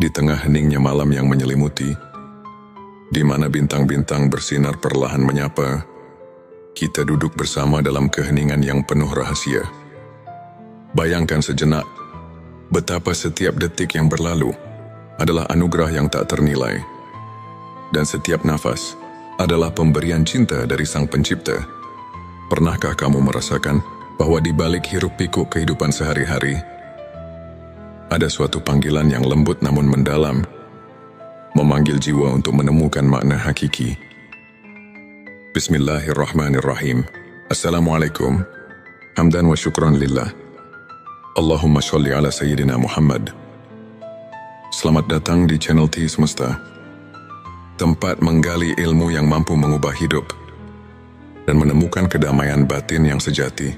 Di tengah heningnya malam yang menyelimuti, di mana bintang-bintang bersinar perlahan menyapa, kita duduk bersama dalam keheningan yang penuh rahasia. Bayangkan sejenak, betapa setiap detik yang berlalu adalah anugerah yang tak ternilai, dan setiap nafas adalah pemberian cinta dari Sang Pencipta. Pernahkah kamu merasakan bahwa di balik hiruk-pikuk kehidupan sehari-hari, ada suatu panggilan yang lembut namun mendalam, memanggil jiwa untuk menemukan makna hakiki? Bismillahirrahmanirrahim. Assalamualaikum. Hamdan wa syukran lillah. Allahumma sholli ala Sayyidina Muhammad. Selamat datang di channel T Semesta, tempat menggali ilmu yang mampu mengubah hidup dan menemukan kedamaian batin yang sejati.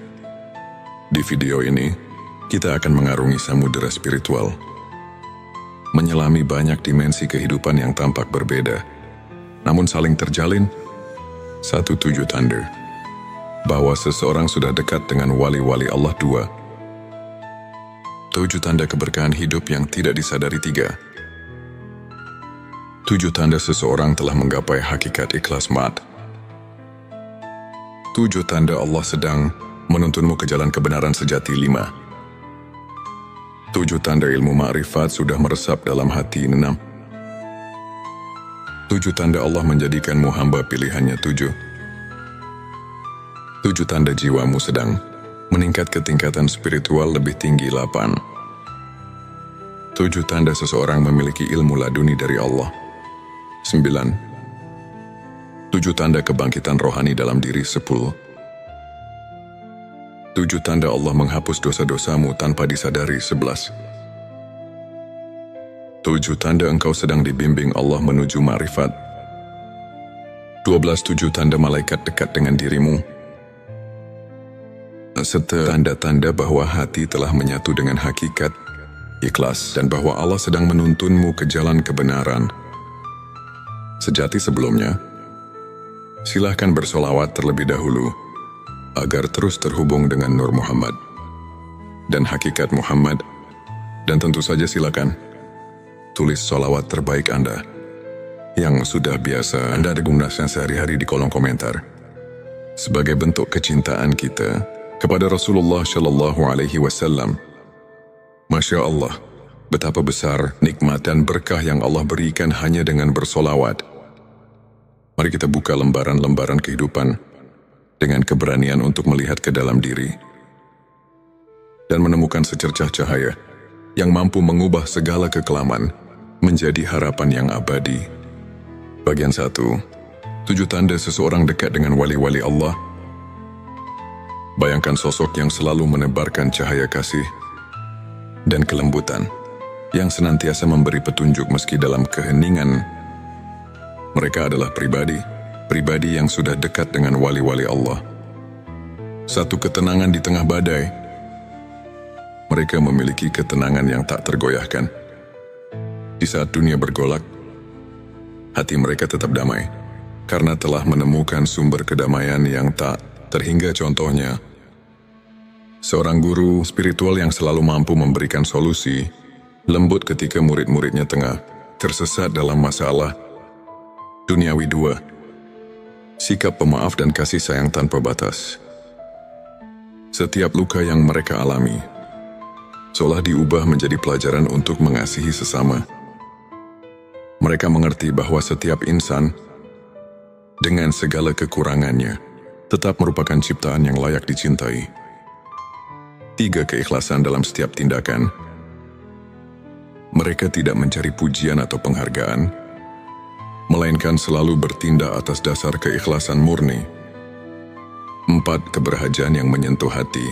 Di video ini, kita akan mengarungi samudera spiritual, menyelami banyak dimensi kehidupan yang tampak berbeda, namun saling terjalin satu tujuh tanda bahwa seseorang sudah dekat dengan wali-wali Allah. 2. 7 tanda keberkahan hidup yang tidak disadari. 3. 7 tanda seseorang telah menggapai hakikat ikhlas mat. 7 tanda Allah sedang menuntunmu ke jalan kebenaran sejati. 5. 7 tanda ilmu ma'rifat sudah meresap dalam hati. 6. 7 tanda Allah menjadikanmu hamba pilihannya. 7. 7 tanda jiwamu sedang meningkat ke tingkatan spiritual lebih tinggi. 8. 7 tanda seseorang memiliki ilmu laduni dari Allah. 9. 7 tanda kebangkitan rohani dalam diri. 10. 7 tanda Allah menghapus dosa-dosamu tanpa disadari. 11. 7 tanda engkau sedang dibimbing Allah menuju ma'rifat. 12. 7 tanda malaikat dekat dengan dirimu, serta tanda-tanda bahwa hati telah menyatu dengan hakikat ikhlas dan bahwa Allah sedang menuntunmu ke jalan kebenaran sejati. Sebelumnya, silahkan bersolawat terlebih dahulu agar terus terhubung dengan Nur Muhammad dan hakikat Muhammad, dan tentu saja silakan tulis solawat terbaik Anda yang sudah biasa Anda gunakan sehari-hari di kolom komentar sebagai bentuk kecintaan kita kepada Rasulullah Shallallahu Alaihi Wasallam. Masya Allah, betapa besar nikmat dan berkah yang Allah berikan hanya dengan bersolawat. Mari kita buka lembaran-lembaran kehidupan dengan keberanian untuk melihat ke dalam diri dan menemukan secercah cahaya yang mampu mengubah segala kekelaman menjadi harapan yang abadi. Bagian 1. 7 tanda seseorang dekat dengan wali-wali Allah. Bayangkan sosok yang selalu menebarkan cahaya kasih dan kelembutan, yang senantiasa memberi petunjuk meski dalam keheningan. Mereka adalah pribadi yang sudah dekat dengan wali-wali Allah. Satu ketenangan di tengah badai. Mereka memiliki ketenangan yang tak tergoyahkan. Di saat dunia bergolak, hati mereka tetap damai, karena telah menemukan sumber kedamaian yang tak terhingga. Contohnya, seorang guru spiritual yang selalu mampu memberikan solusi lembut ketika murid-muridnya tengah tersesat dalam masalah duniawi. 2. Sikap pemaaf dan kasih sayang tanpa batas. Setiap luka yang mereka alami seolah diubah menjadi pelajaran untuk mengasihi sesama. Mereka mengerti bahwa setiap insan dengan segala kekurangannya tetap merupakan ciptaan yang layak dicintai. 3. Keikhlasan dalam setiap tindakan. Mereka tidak mencari pujian atau penghargaan, melainkan selalu bertindak atas dasar keikhlasan murni. 4. Keberhajaan yang menyentuh hati.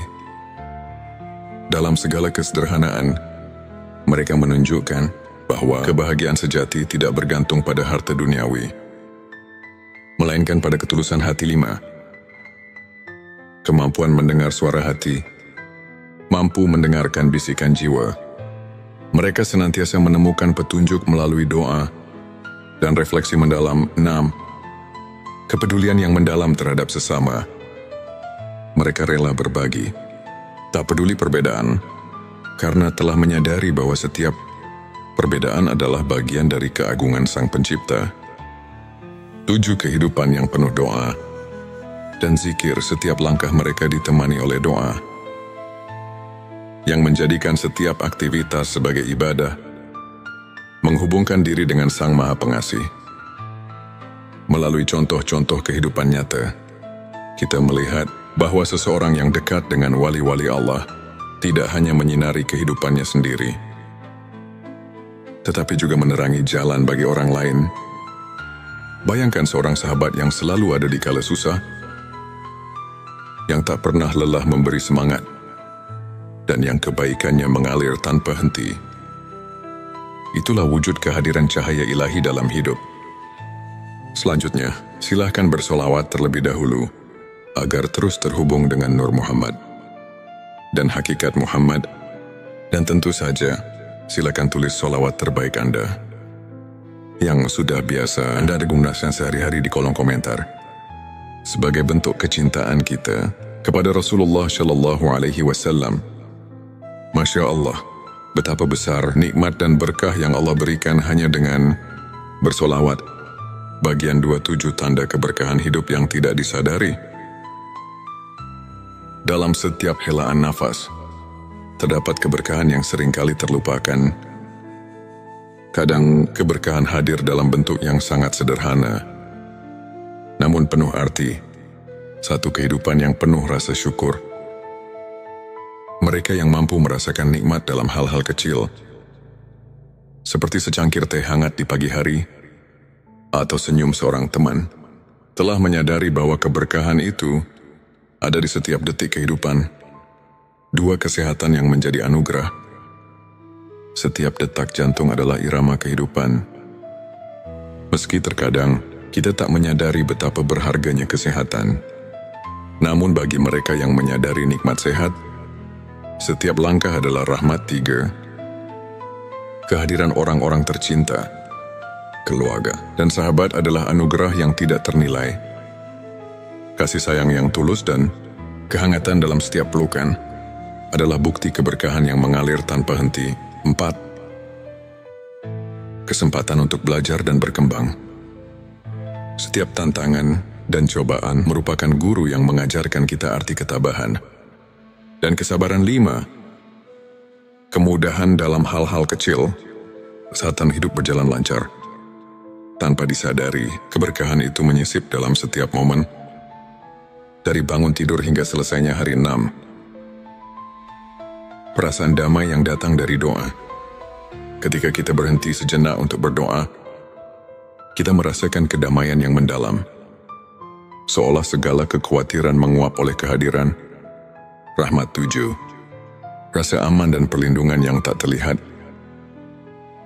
Dalam segala kesederhanaan, mereka menunjukkan bahwa kebahagiaan sejati tidak bergantung pada harta duniawi, melainkan pada ketulusan hati. 5. Kemampuan mendengar suara hati. Mampu mendengarkan bisikan jiwa. Mereka senantiasa menemukan petunjuk melalui doa dan refleksi mendalam. 6. Kepedulian yang mendalam terhadap sesama. Mereka rela berbagi, tak peduli perbedaan, karena telah menyadari bahwa setiap Perbedaan adalah bagian dari keagungan Sang Pencipta. 7 kehidupan yang penuh doa dan zikir, setiap langkah mereka ditemani oleh doa, yang menjadikan setiap aktivitas sebagai ibadah, menghubungkan diri dengan Sang Maha Pengasih. Melalui contoh-contoh kehidupan nyata, kita melihat bahwa seseorang yang dekat dengan wali-wali Allah tidak hanya menyinari kehidupannya sendiri, tetapi juga menerangi jalan bagi orang lain. Bayangkan seorang sahabat yang selalu ada di kala susah, yang tak pernah lelah memberi semangat, dan yang kebaikannya mengalir tanpa henti. Itulah wujud kehadiran cahaya ilahi dalam hidup. Selanjutnya, silahkan bersolawat terlebih dahulu, agar terus terhubung dengan Nur Muhammad dan hakikat Muhammad. Dan tentu saja, silakan tulis solawat terbaik Anda yang sudah biasa Anda gunakan sehari-hari di kolom komentar, sebagai bentuk kecintaan kita kepada Rasulullah Shallallahu Alaihi Wasallam. Masya Allah, betapa besar nikmat dan berkah yang Allah berikan hanya dengan bersolawat. Bagian 27 tanda keberkahan hidup yang tidak disadari. Dalam setiap helaan nafas, terdapat keberkahan yang seringkali terlupakan. Kadang keberkahan hadir dalam bentuk yang sangat sederhana, namun penuh arti. Satu kehidupan yang penuh rasa syukur. Mereka yang mampu merasakan nikmat dalam hal-hal kecil, seperti secangkir teh hangat di pagi hari, atau senyum seorang teman, telah menyadari bahwa keberkahan itu ada di setiap detik kehidupan. 2 kesehatan yang menjadi anugerah. Setiap detak jantung adalah irama kehidupan. Meski terkadang kita tak menyadari betapa berharganya kesehatan, namun bagi mereka yang menyadari nikmat sehat, setiap langkah adalah rahmat. 3. Kehadiran orang-orang tercinta, keluarga, dan sahabat adalah anugerah yang tidak ternilai. Kasih sayang yang tulus dan kehangatan dalam setiap pelukan adalah bukti keberkahan yang mengalir tanpa henti. 4. Kesempatan untuk belajar dan berkembang. Setiap tantangan dan cobaan merupakan guru yang mengajarkan kita arti ketabahan dan kesabaran. 5. Kemudahan dalam hal-hal kecil saat hidup berjalan lancar. Tanpa disadari, keberkahan itu menyisip dalam setiap momen, dari bangun tidur hingga selesainya hari 6. Perasaan damai yang datang dari doa. Ketika kita berhenti sejenak untuk berdoa, kita merasakan kedamaian yang mendalam, seolah segala kekhawatiran menguap oleh kehadiran. Rahmat. 7. Rasa aman dan perlindungan yang tak terlihat.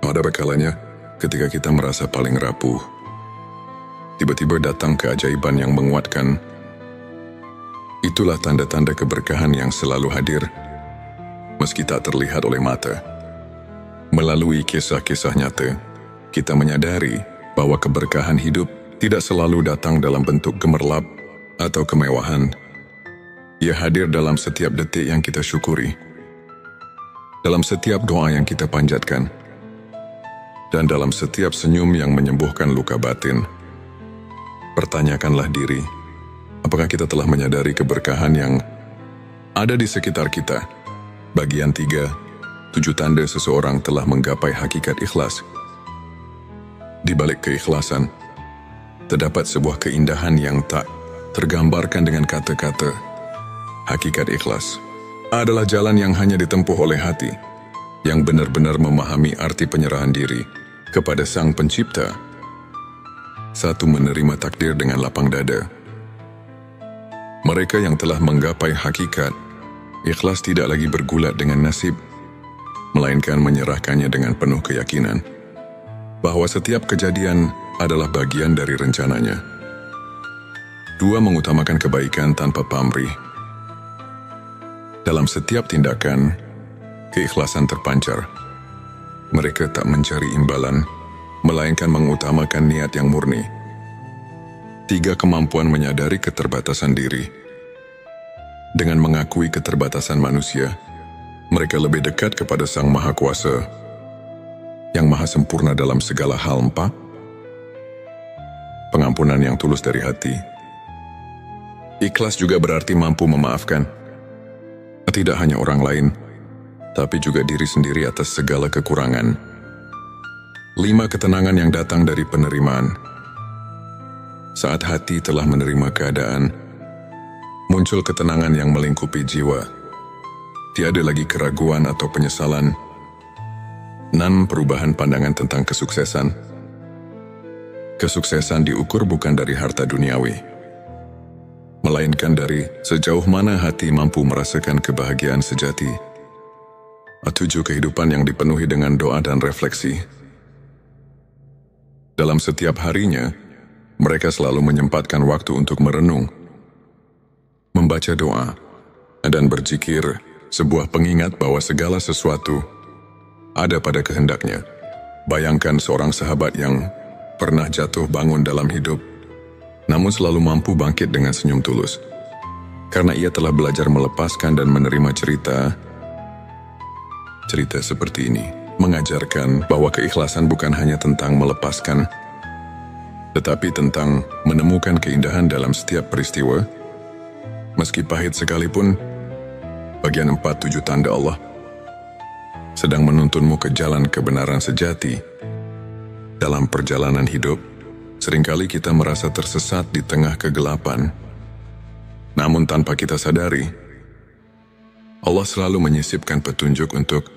Ada kalanya, ketika kita merasa paling rapuh, tiba-tiba datang keajaiban yang menguatkan. Itulah tanda-tanda keberkahan yang selalu hadir, meski tak terlihat oleh mata. Melalui kisah-kisah nyata, kita menyadari bahwa keberkahan hidup tidak selalu datang dalam bentuk gemerlap atau kemewahan. Ia hadir dalam setiap detik yang kita syukuri, dalam setiap doa yang kita panjatkan, dan dalam setiap senyum yang menyembuhkan luka batin. Pertanyakanlah diri, apakah kita telah menyadari keberkahan yang ada di sekitar kita? Bagian 3, 7 tanda seseorang telah menggapai hakikat ikhlas. Di balik keikhlasan, terdapat sebuah keindahan yang tak tergambarkan dengan kata-kata. Hakikat ikhlas adalah jalan yang hanya ditempuh oleh hati yang benar-benar memahami arti penyerahan diri kepada Sang Pencipta. 1. Menerima takdir dengan lapang dada. Mereka yang telah menggapai hakikat ikhlas tidak lagi bergulat dengan nasib, melainkan menyerahkannya dengan penuh keyakinan bahwa setiap kejadian adalah bagian dari rencananya. 2. Mengutamakan kebaikan tanpa pamrih. Dalam setiap tindakan, keikhlasan terpancar. Mereka tak mencari imbalan, melainkan mengutamakan niat yang murni. 3. Kemampuan menyadari keterbatasan diri. Dengan mengakui keterbatasan manusia, mereka lebih dekat kepada Sang Maha Kuasa, yang maha sempurna dalam segala hal. 4. Pengampunan yang tulus dari hati. Ikhlas juga berarti mampu memaafkan. Tidak hanya orang lain, tapi juga diri sendiri atas segala kekurangan. 5. Ketenangan yang datang dari penerimaan. Saat hati telah menerima keadaan, muncul ketenangan yang melingkupi jiwa. Tiada lagi keraguan atau penyesalan. 6. Perubahan pandangan tentang kesuksesan. Kesuksesan diukur bukan dari harta duniawi, melainkan dari sejauh mana hati mampu merasakan kebahagiaan sejati. 7. Kehidupan yang dipenuhi dengan doa dan refleksi. Dalam setiap harinya, mereka selalu menyempatkan waktu untuk merenung, membaca doa, dan berzikir, sebuah pengingat bahwa segala sesuatu ada pada kehendaknya. Bayangkan seorang sahabat yang pernah jatuh bangun dalam hidup, namun selalu mampu bangkit dengan senyum tulus. Karena ia telah belajar melepaskan dan menerima cerita seperti ini. Mengajarkan bahwa keikhlasan bukan hanya tentang melepaskan, tetapi tentang menemukan keindahan dalam setiap peristiwa. Meski pahit sekalipun, bagian 4-7 tanda Allah sedang menuntunmu ke jalan kebenaran sejati. Dalam perjalanan hidup, seringkali kita merasa tersesat di tengah kegelapan. Namun tanpa kita sadari, Allah selalu menyisipkan petunjuk untuk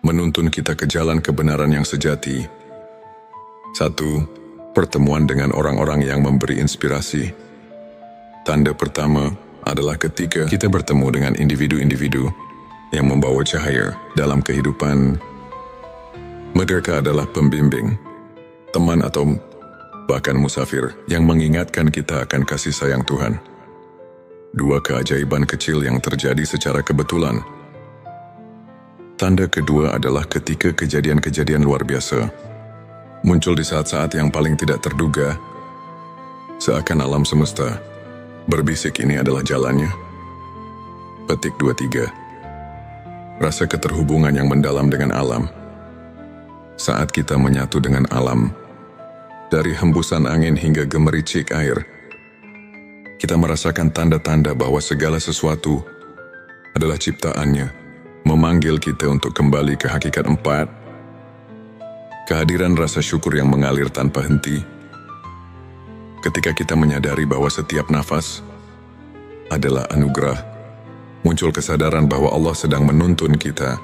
menuntun kita ke jalan kebenaran yang sejati. 1. Pertemuan dengan orang-orang yang memberi inspirasi. Tanda pertama adalah ketika kita bertemu dengan individu-individu yang membawa cahaya dalam kehidupan. Mereka adalah pembimbing, teman atau bahkan musafir yang mengingatkan kita akan kasih sayang Tuhan. 2. Keajaiban kecil yang terjadi secara kebetulan. Tanda kedua adalah ketika kejadian-kejadian luar biasa muncul di saat-saat yang paling tidak terduga, seakan alam semesta berbisik ini adalah jalannya. Petik 23. Rasa keterhubungan yang mendalam dengan alam. Saat kita menyatu dengan alam, dari hembusan angin hingga gemericik air, kita merasakan tanda-tanda bahwa segala sesuatu adalah ciptaannya, memanggil kita untuk kembali ke hakikat. 4. Kehadiran rasa syukur yang mengalir tanpa henti. Ketika kita menyadari bahwa setiap nafas adalah anugerah, muncul kesadaran bahwa Allah sedang menuntun kita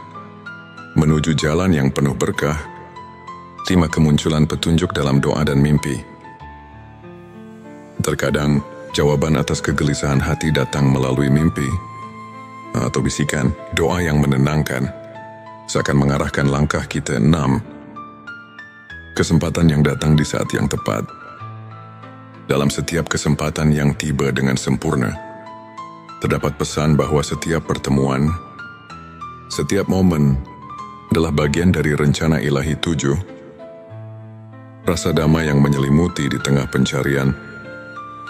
menuju jalan yang penuh berkah. 5. Kemunculan petunjuk dalam doa dan mimpi. Terkadang, jawaban atas kegelisahan hati datang melalui mimpi atau bisikan doa yang menenangkan, seakan mengarahkan langkah kita. 6. Kesempatan yang datang di saat yang tepat. Dalam setiap kesempatan yang tiba dengan sempurna, terdapat pesan bahwa setiap pertemuan, setiap momen adalah bagian dari rencana ilahi. 7. Rasa damai yang menyelimuti di tengah pencarian.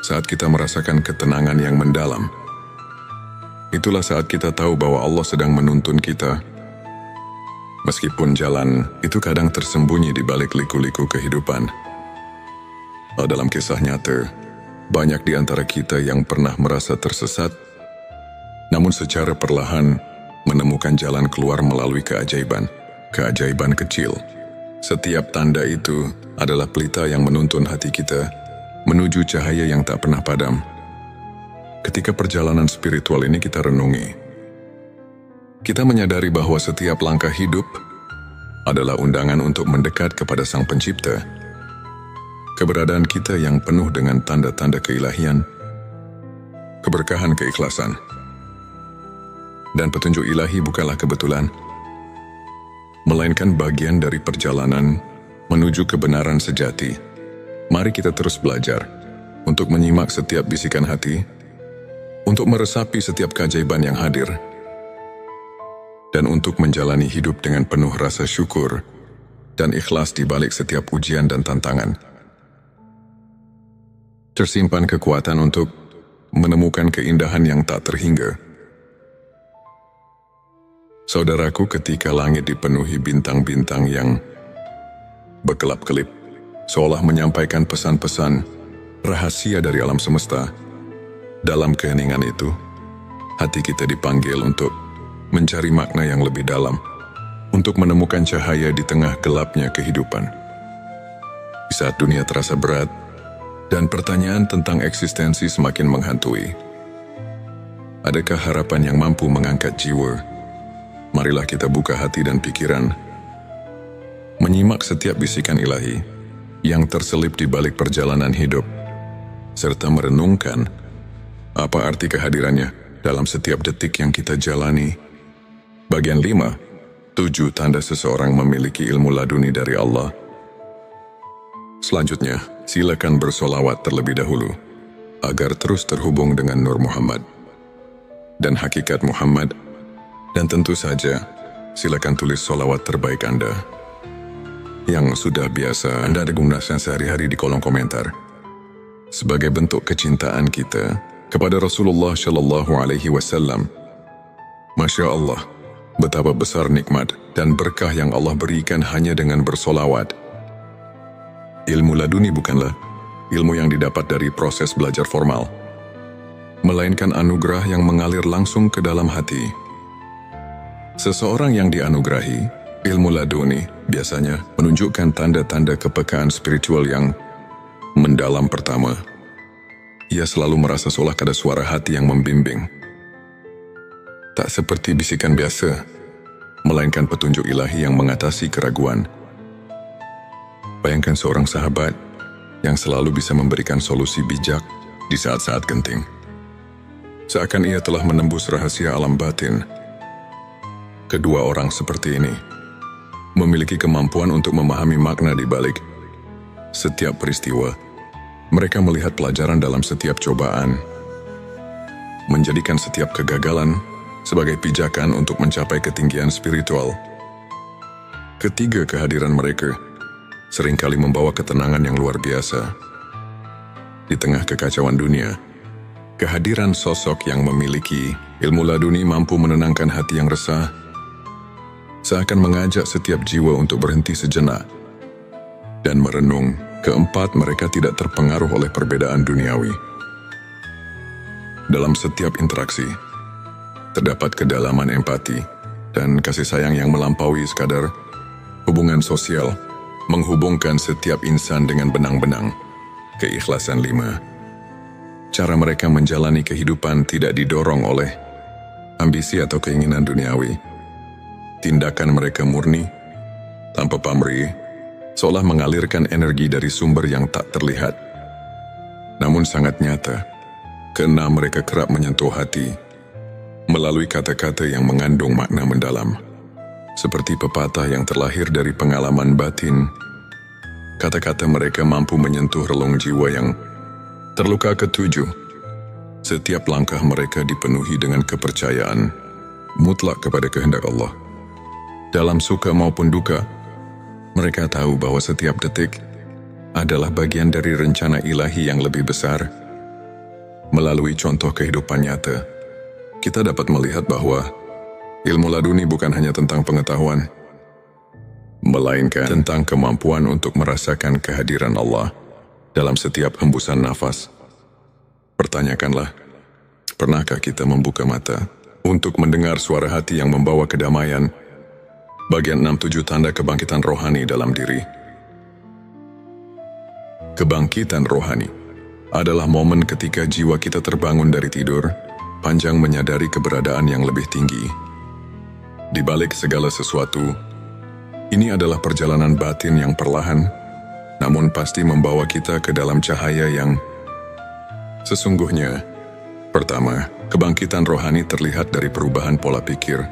Saat kita merasakan ketenangan yang mendalam, itulah saat kita tahu bahwa Allah sedang menuntun kita. Meskipun jalan itu kadang tersembunyi di balik liku-liku kehidupan. Dalam kisah nyata, banyak di antara kita yang pernah merasa tersesat, namun secara perlahan menemukan jalan keluar melalui keajaiban kecil. Setiap tanda itu adalah pelita yang menuntun hati kita menuju cahaya yang tak pernah padam. Ketika perjalanan spiritual ini kita renungi, kita menyadari bahwa setiap langkah hidup adalah undangan untuk mendekat kepada Sang Pencipta. Keberadaan kita yang penuh dengan tanda-tanda keilahian, keberkahan keikhlasan, dan petunjuk ilahi bukanlah kebetulan, melainkan bagian dari perjalanan menuju kebenaran sejati. Mari kita terus belajar untuk menyimak setiap bisikan hati, untuk meresapi setiap keajaiban yang hadir, dan untuk menjalani hidup dengan penuh rasa syukur dan ikhlas di balik setiap ujian dan tantangan. Tersimpan kekuatan untuk menemukan keindahan yang tak terhingga. Saudaraku, ketika langit dipenuhi bintang-bintang yang berkelap-kelip, seolah menyampaikan pesan-pesan rahasia dari alam semesta. Dalam keheningan itu, hati kita dipanggil untuk mencari makna yang lebih dalam, untuk menemukan cahaya di tengah gelapnya kehidupan. Di saat dunia terasa berat, dan pertanyaan tentang eksistensi semakin menghantui, adakah harapan yang mampu mengangkat jiwa? Marilah kita buka hati dan pikiran, menyimak setiap bisikan ilahi yang terselip di balik perjalanan hidup, serta merenungkan apa arti kehadirannya dalam setiap detik yang kita jalani. Bagian 5, 7 tanda seseorang memiliki ilmu laduni dari Allah. Selanjutnya, silakan bersolawat terlebih dahulu, agar terus terhubung dengan Nur Muhammad dan hakikat Muhammad. Dan tentu saja, silakan tulis solawat terbaik Anda yang sudah biasa Anda gunakan sehari-hari di kolom komentar, sebagai bentuk kecintaan kita kepada Rasulullah Shallallahu Alaihi Wasallam. Masya Allah, betapa besar nikmat dan berkah yang Allah berikan hanya dengan bersolawat. Ilmu laduni bukanlah ilmu yang didapat dari proses belajar formal, melainkan anugerah yang mengalir langsung ke dalam hati. Seseorang yang dianugerahi ilmu laduni biasanya menunjukkan tanda-tanda kepekaan spiritual yang mendalam. Pertama, ia selalu merasa seolah ada suara hati yang membimbing. Tak seperti bisikan biasa, melainkan petunjuk ilahi yang mengatasi keraguan. Bayangkan seorang sahabat yang selalu bisa memberikan solusi bijak di saat-saat genting. Seakan ia telah menembus rahasia alam batin. Kedua orang seperti ini memiliki kemampuan untuk memahami makna di balik setiap peristiwa. Mereka melihat pelajaran dalam setiap cobaan, menjadikan setiap kegagalan sebagai pijakan untuk mencapai ketinggian spiritual. Ketiga, kehadiran mereka seringkali membawa ketenangan yang luar biasa. Di tengah kekacauan dunia, kehadiran sosok yang memiliki ilmu laduni mampu menenangkan hati yang resah, seakan mengajak setiap jiwa untuk berhenti sejenak dan merenung. Keempat, mereka tidak terpengaruh oleh perbedaan duniawi. Dalam setiap interaksi, terdapat kedalaman empati dan kasih sayang yang melampaui sekadar hubungan sosial, menghubungkan setiap insan dengan benang-benang. Keikhlasan 5. Cara mereka menjalani kehidupan tidak didorong oleh ambisi atau keinginan duniawi. Tindakan mereka murni, tanpa pamrih, seolah mengalirkan energi dari sumber yang tak terlihat, namun sangat nyata. Keenam, mereka kerap menyentuh hati melalui kata-kata yang mengandung makna mendalam, seperti pepatah yang terlahir dari pengalaman batin. Kata-kata mereka mampu menyentuh relung jiwa yang terluka. Ketujuh, setiap langkah mereka dipenuhi dengan kepercayaan mutlak kepada kehendak Allah. Dalam suka maupun duka, mereka tahu bahwa setiap detik adalah bagian dari rencana ilahi yang lebih besar. Melalui contoh kehidupan nyata, kita dapat melihat bahwa ilmu laduni bukan hanya tentang pengetahuan, melainkan tentang kemampuan untuk merasakan kehadiran Allah dalam setiap hembusan nafas. Pertanyakanlah, pernahkah kita membuka mata untuk mendengar suara hati yang membawa kedamaian? Bagian 6-7 tanda kebangkitan rohani dalam diri. Kebangkitan rohani adalah momen ketika jiwa kita terbangun dari tidur panjang menyadari keberadaan yang lebih tinggi. Di balik segala sesuatu, ini adalah perjalanan batin yang perlahan, namun pasti membawa kita ke dalam cahaya yang sesungguhnya. Pertama, kebangkitan rohani terlihat dari perubahan pola pikir.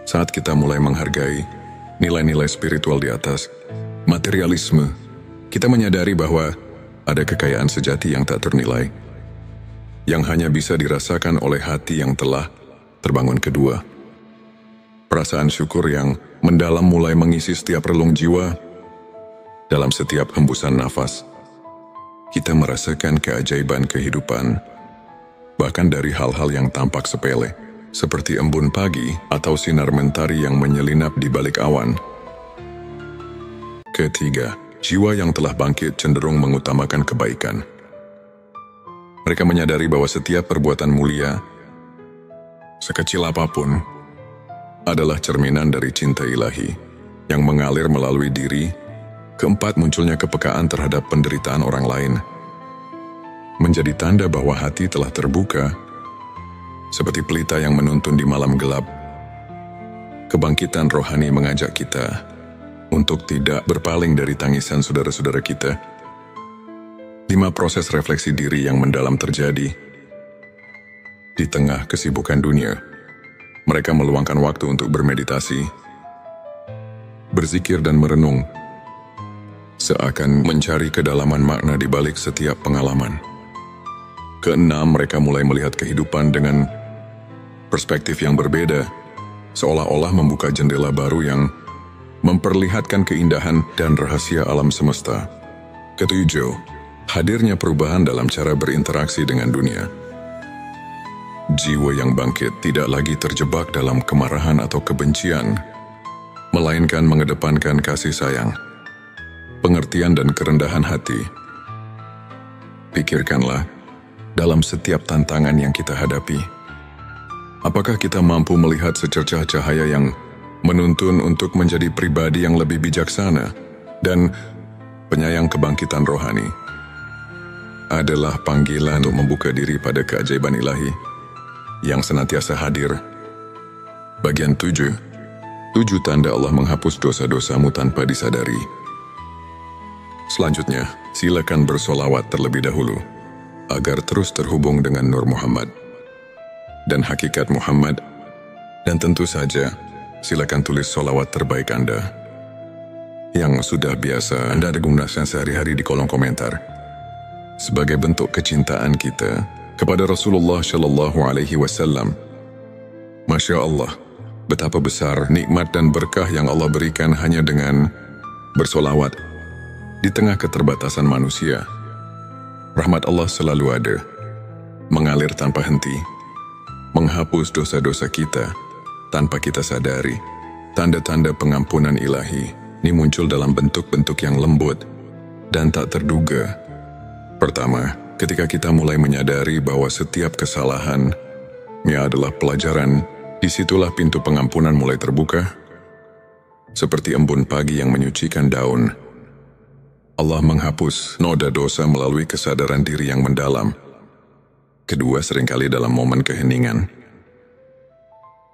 Saat kita mulai menghargai nilai-nilai spiritual di atas materialisme, kita menyadari bahwa ada kekayaan sejati yang tak ternilai, yang hanya bisa dirasakan oleh hati yang telah terbangun. Kedua, perasaan syukur yang mendalam mulai mengisi setiap relung jiwa. Dalam setiap hembusan nafas, kita merasakan keajaiban kehidupan, bahkan dari hal-hal yang tampak sepele, seperti embun pagi atau sinar mentari yang menyelinap di balik awan. Ketiga, jiwa yang telah bangkit cenderung mengutamakan kebaikan. Mereka menyadari bahwa setiap perbuatan mulia, sekecil apapun, adalah cerminan dari cinta ilahi yang mengalir melalui diri. Keempat, munculnya kepekaan terhadap penderitaan orang lain menjadi tanda bahwa hati telah terbuka, seperti pelita yang menuntun di malam gelap. Kebangkitan rohani mengajak kita untuk tidak berpaling dari tangisan saudara-saudara kita. 5. Proses refleksi diri yang mendalam terjadi. Di tengah kesibukan dunia, mereka meluangkan waktu untuk bermeditasi, berzikir dan merenung, seakan mencari kedalaman makna di balik setiap pengalaman. Keenam, mereka mulai melihat kehidupan dengan perspektif yang berbeda, seolah-olah membuka jendela baru yang memperlihatkan keindahan dan rahasia alam semesta. Ketujuh, hadirnya perubahan dalam cara berinteraksi dengan dunia. Jiwa yang bangkit tidak lagi terjebak dalam kemarahan atau kebencian, melainkan mengedepankan kasih sayang, pengertian dan kerendahan hati. Pikirkanlah, dalam setiap tantangan yang kita hadapi, apakah kita mampu melihat secercah cahaya yang menuntun untuk menjadi pribadi yang lebih bijaksana dan penyayang? Kebangkitan rohani adalah panggilan untuk membuka diri pada keajaiban ilahi yang senantiasa hadir. Bagian 7. 7 tanda Allah menghapus dosa-dosamu tanpa disadari. Selanjutnya, silakan bersolawat terlebih dahulu, agar terus terhubung dengan Nur Muhammad dan hakikat Muhammad. Dan tentu saja, silakan tulis solawat terbaik Anda yang sudah biasa Anda gunakan sehari-hari di kolom komentar, sebagai bentuk kecintaan kita kepada Rasulullah Shallallahu Alaihi Wasallam. Masya Allah, betapa besar nikmat dan berkah yang Allah berikan hanya dengan bersolawat. Di tengah keterbatasan manusia, rahmat Allah selalu ada, mengalir tanpa henti, menghapus dosa-dosa kita tanpa kita sadari. Tanda-tanda pengampunan ilahi ini muncul dalam bentuk-bentuk yang lembut dan tak terduga. Pertama, ketika kita mulai menyadari bahwa setiap kesalahan adalah pelajaran, disitulah pintu pengampunan mulai terbuka. Seperti embun pagi yang menyucikan daun, Allah menghapus noda dosa melalui kesadaran diri yang mendalam. Kedua, seringkali dalam momen keheningan,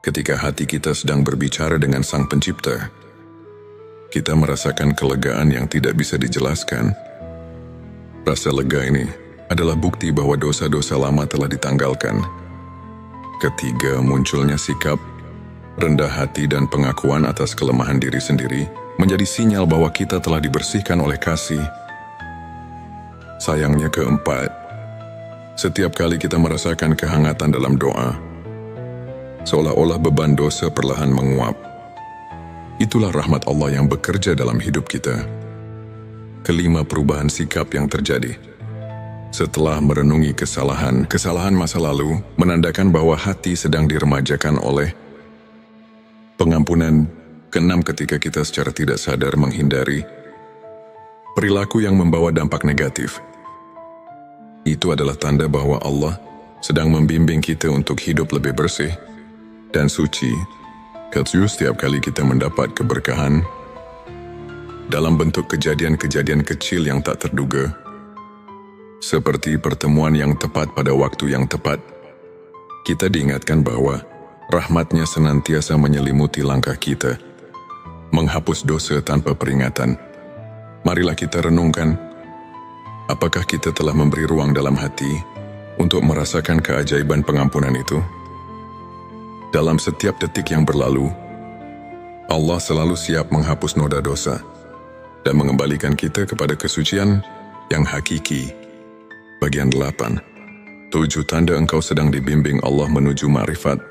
ketika hati kita sedang berbicara dengan Sang Pencipta, kita merasakan kelegaan yang tidak bisa dijelaskan. Rasa lega ini adalah bukti bahwa dosa-dosa lama telah ditanggalkan. Ketiga, munculnya sikap rendah hati dan pengakuan atas kelemahan diri sendiri menjadi sinyal bahwa kita telah dibersihkan oleh kasih. Sayangnya, keempat, setiap kali kita merasakan kehangatan dalam doa, seolah-olah beban dosa perlahan menguap. Itulah rahmat Allah yang bekerja dalam hidup kita. Kelima, perubahan sikap yang terjadi setelah merenungi kesalahan masa lalu menandakan bahwa hati sedang diremajakan oleh pengampunan. Keenam, ketika kita secara tidak sadar menghindari perilaku yang membawa dampak negatif, itu adalah tanda bahwa Allah sedang membimbing kita untuk hidup lebih bersih dan suci. Ketujuh, setiap kali kita mendapat keberkahan dalam bentuk kejadian-kejadian kecil yang tak terduga, seperti pertemuan yang tepat pada waktu yang tepat, kita diingatkan bahwa rahmat-Nya senantiasa menyelimuti langkah kita, menghapus dosa tanpa peringatan. Marilah kita renungkan, apakah kita telah memberi ruang dalam hati untuk merasakan keajaiban pengampunan itu? Dalam setiap detik yang berlalu, Allah selalu siap menghapus noda dosa dan mengembalikan kita kepada kesucian yang hakiki. Bagian 8. 7 tanda engkau sedang dibimbing Allah menuju ma'rifat.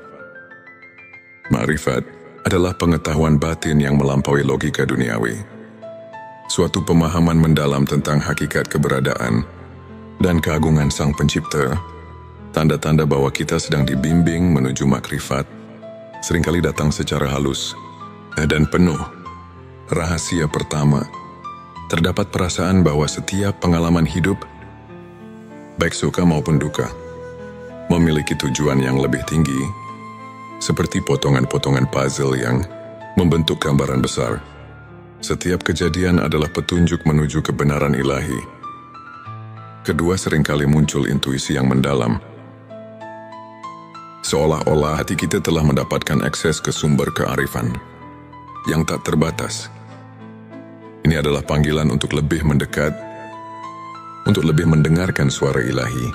Ma'rifat adalah pengetahuan batin yang melampaui logika duniawi. Suatu pemahaman mendalam tentang hakikat keberadaan dan keagungan Sang Pencipta. Tanda-tanda bahwa kita sedang dibimbing menuju makrifat seringkali datang secara halus dan penuh. Rahasia pertama terdapat perasaan bahwa setiap pengalaman hidup, baik suka maupun duka, memiliki tujuan yang lebih tinggi, seperti potongan-potongan puzzle yang membentuk gambaran besar. Setiap kejadian adalah petunjuk menuju kebenaran ilahi. Kedua, seringkali muncul intuisi yang mendalam. Seolah-olah hati kita telah mendapatkan akses ke sumber kearifan yang tak terbatas. Ini adalah panggilan untuk lebih mendekat, untuk lebih mendengarkan suara ilahi.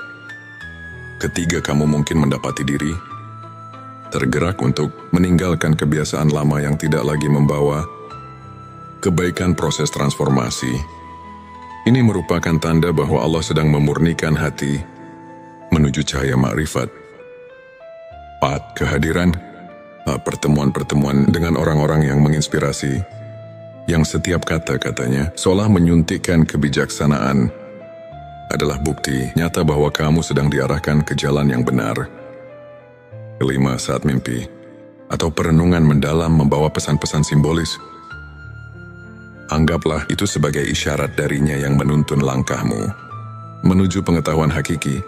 Ketiga, kamu mungkin mendapati diri tergerak untuk meninggalkan kebiasaan lama yang tidak lagi membawa kebaikan. Proses transformasi ini merupakan tanda bahwa Allah sedang memurnikan hati menuju cahaya makrifat. 4. Kehadiran pertemuan-pertemuan dengan orang-orang yang menginspirasi, yang setiap kata-katanya seolah menyuntikkan kebijaksanaan, adalah bukti nyata bahwa kamu sedang diarahkan ke jalan yang benar. 5. Saat mimpi atau perenungan mendalam membawa pesan-pesan simbolis, anggaplah itu sebagai isyarat darinya yang menuntun langkahmu menuju pengetahuan hakiki.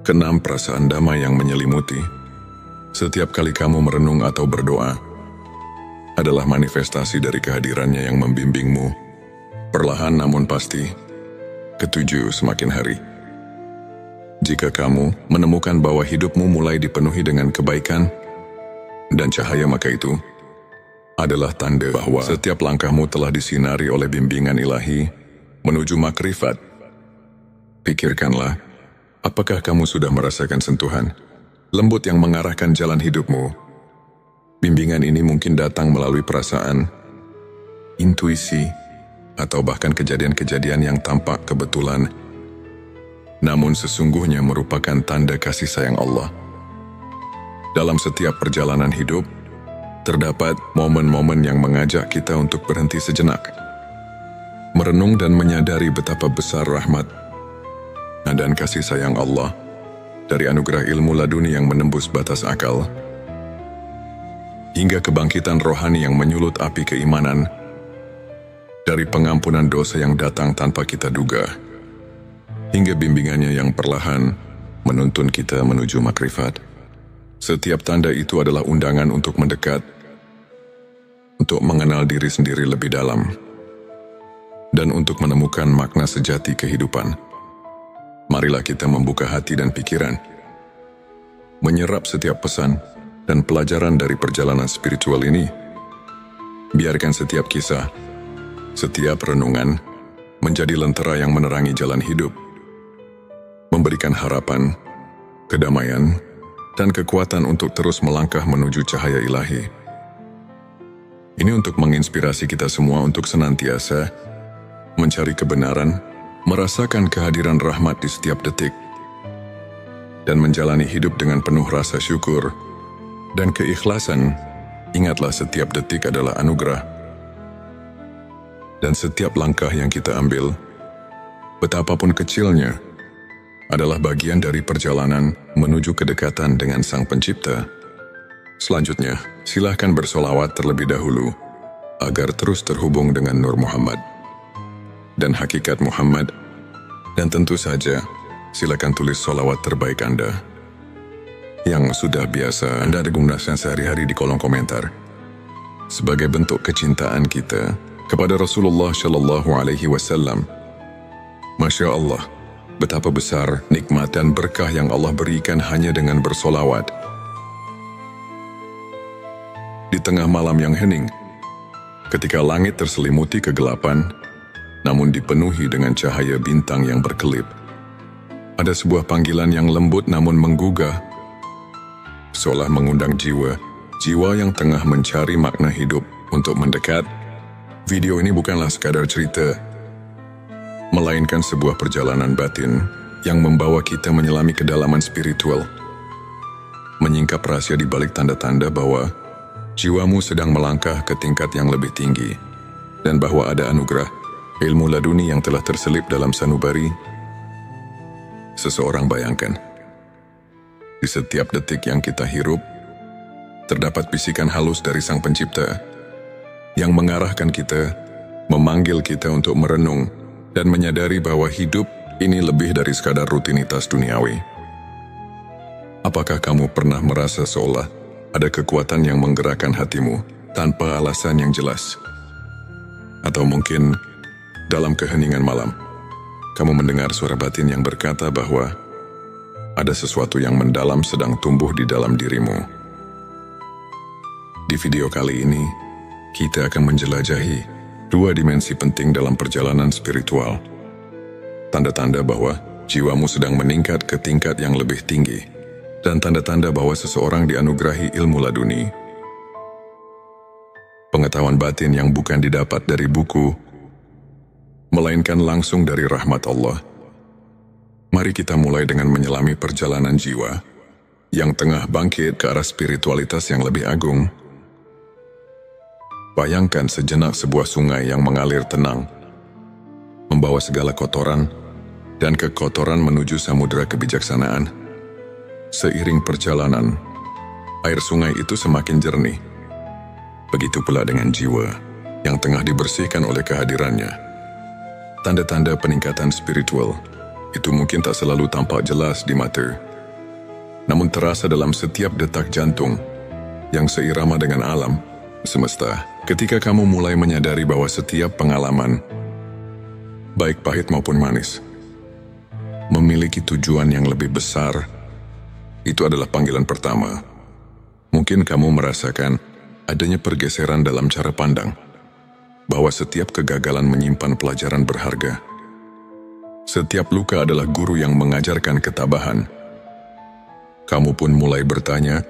6. Perasaan damai yang menyelimuti. Setiap kali kamu merenung atau berdoa, adalah manifestasi dari kehadirannya yang membimbingmu, perlahan namun pasti. 7. Semakin hari, jika kamu menemukan bahwa hidupmu mulai dipenuhi dengan kebaikan dan cahaya, maka itu adalah tanda bahwa setiap langkahmu telah disinari oleh bimbingan ilahi menuju makrifat. Pikirkanlah, apakah kamu sudah merasakan sentuhan lembut yang mengarahkan jalan hidupmu? Bimbingan ini mungkin datang melalui perasaan, intuisi, atau bahkan kejadian-kejadian yang tampak kebetulan, namun sesungguhnya merupakan tanda kasih sayang Allah. Dalam setiap perjalanan hidup, terdapat momen-momen yang mengajak kita untuk berhenti sejenak, merenung dan menyadari betapa besar rahmat dan kasih sayang Allah dari anugerah ilmu laduni yang menembus batas akal, hingga kebangkitan rohani yang menyulut api keimanan, dari pengampunan dosa yang datang tanpa kita duga, hingga bimbingannya yang perlahan menuntun kita menuju makrifat. Setiap tanda itu adalah undangan untuk mendekat, untuk mengenal diri sendiri lebih dalam, dan untuk menemukan makna sejati kehidupan. Marilah kita membuka hati dan pikiran, menyerap setiap pesan dan pelajaran dari perjalanan spiritual ini. Biarkan setiap kisah, setiap renungan menjadi lentera yang menerangi jalan hidup, memberikan harapan, kedamaian, dan kekuatan untuk terus melangkah menuju cahaya ilahi. Ini untuk menginspirasi kita semua untuk senantiasa mencari kebenaran, merasakan kehadiran rahmat di setiap detik, dan menjalani hidup dengan penuh rasa syukur dan keikhlasan. Ingatlah, setiap detik adalah anugerah, dan setiap langkah yang kita ambil, betapapun kecilnya, adalah bagian dari perjalanan menuju kedekatan dengan Sang Pencipta. Selanjutnya, silahkan bersolawat terlebih dahulu agar terus terhubung dengan Nur Muhammad dan hakikat Muhammad, dan tentu saja silakan tulis solawat terbaik Anda yang sudah biasa Anda gunakan sehari-hari di kolom komentar, sebagai bentuk kecintaan kita kepada Rasulullah Shallallahu Alaihi Wasallam. Masya Allah, betapa besar nikmat dan berkah yang Allah berikan hanya dengan bersolawat. Di tengah malam yang hening, ketika langit terselimuti kegelapan, namun dipenuhi dengan cahaya bintang yang berkelip, ada sebuah panggilan yang lembut namun menggugah, seolah mengundang jiwa yang tengah mencari makna hidup untuk mendekat. Video ini bukanlah sekadar cerita, melainkan sebuah perjalanan batin yang membawa kita menyelami kedalaman spiritual, menyingkap rahasia di balik tanda-tanda bahwa jiwamu sedang melangkah ke tingkat yang lebih tinggi, dan bahwa ada anugerah ilmu laduni yang telah terselip dalam sanubari. Seseorang bayangkan, di setiap detik yang kita hirup, terdapat bisikan halus dari Sang Pencipta yang mengarahkan kita memanggil kita untuk merenung dan menyadari bahwa hidup ini lebih dari sekadar rutinitas duniawi. Apakah kamu pernah merasa seolah ada kekuatan yang menggerakkan hatimu tanpa alasan yang jelas? Atau mungkin dalam keheningan malam, kamu mendengar suara batin yang berkata bahwa ada sesuatu yang mendalam sedang tumbuh di dalam dirimu. Di video kali ini, kita akan menjelajahi dua dimensi penting dalam perjalanan spiritual. Tanda-tanda bahwa jiwamu sedang meningkat ke tingkat yang lebih tinggi, dan tanda-tanda bahwa seseorang dianugerahi ilmu laduni. Pengetahuan batin yang bukan didapat dari buku, melainkan langsung dari rahmat Allah. Mari kita mulai dengan menyelami perjalanan jiwa yang tengah bangkit ke arah spiritualitas yang lebih agung. Bayangkan sejenak sebuah sungai yang mengalir tenang, membawa segala kotoran dan kekotoran menuju samudera kebijaksanaan. Seiring perjalanan, air sungai itu semakin jernih. Begitu pula dengan jiwa yang tengah dibersihkan oleh kehadirannya. Tanda-tanda peningkatan spiritual itu mungkin tak selalu tampak jelas di mata, namun terasa dalam setiap detak jantung yang seirama dengan alam semesta. Ketika kamu mulai menyadari bahwa setiap pengalaman, baik pahit maupun manis, memiliki tujuan yang lebih besar, itu adalah panggilan pertama. Mungkin kamu merasakan adanya pergeseran dalam cara pandang, bahwa setiap kegagalan menyimpan pelajaran berharga. Setiap luka adalah guru yang mengajarkan ketabahan. Kamu pun mulai bertanya,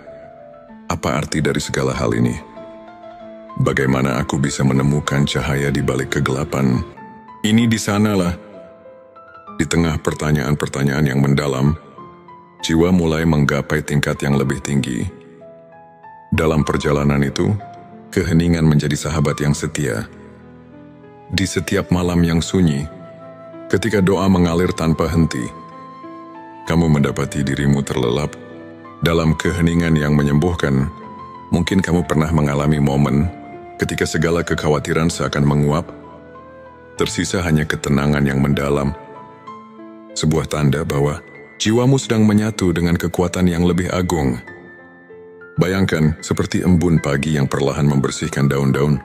apa arti dari segala hal ini? Bagaimana aku bisa menemukan cahaya di balik kegelapan? Ini di sanalah. Di tengah pertanyaan-pertanyaan yang mendalam, jiwa mulai menggapai tingkat yang lebih tinggi. Dalam perjalanan itu, keheningan menjadi sahabat yang setia. Di setiap malam yang sunyi, ketika doa mengalir tanpa henti, kamu mendapati dirimu terlelap dalam keheningan yang menyembuhkan. Mungkin kamu pernah mengalami momen ketika segala kekhawatiran seakan menguap, tersisa hanya ketenangan yang mendalam. Sebuah tanda bahwa jiwamu sedang menyatu dengan kekuatan yang lebih agung. Bayangkan seperti embun pagi yang perlahan membersihkan daun-daun.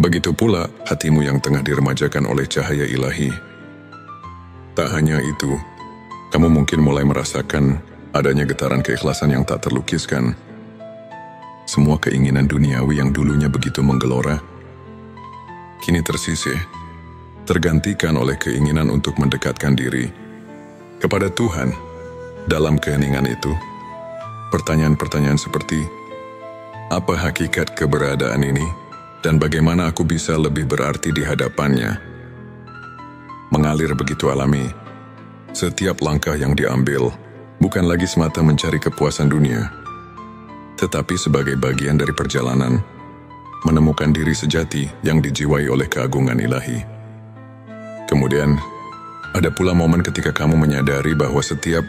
Begitu pula hatimu yang tengah diremajakan oleh cahaya ilahi. Tak hanya itu, kamu mungkin mulai merasakan adanya getaran keikhlasan yang tak terlukiskan. Semua keinginan duniawi yang dulunya begitu menggelora, kini tersisih, tergantikan oleh keinginan untuk mendekatkan diri kepada Tuhan. Dalam keheningan itu, pertanyaan-pertanyaan seperti, apa hakikat keberadaan ini? Dan bagaimana aku bisa lebih berarti di hadapannya? Mengalir begitu alami. Setiap langkah yang diambil bukan lagi semata mencari kepuasan dunia, tetapi sebagai bagian dari perjalanan menemukan diri sejati yang dijiwai oleh keagungan ilahi. Kemudian, ada pula momen ketika kamu menyadari bahwa setiap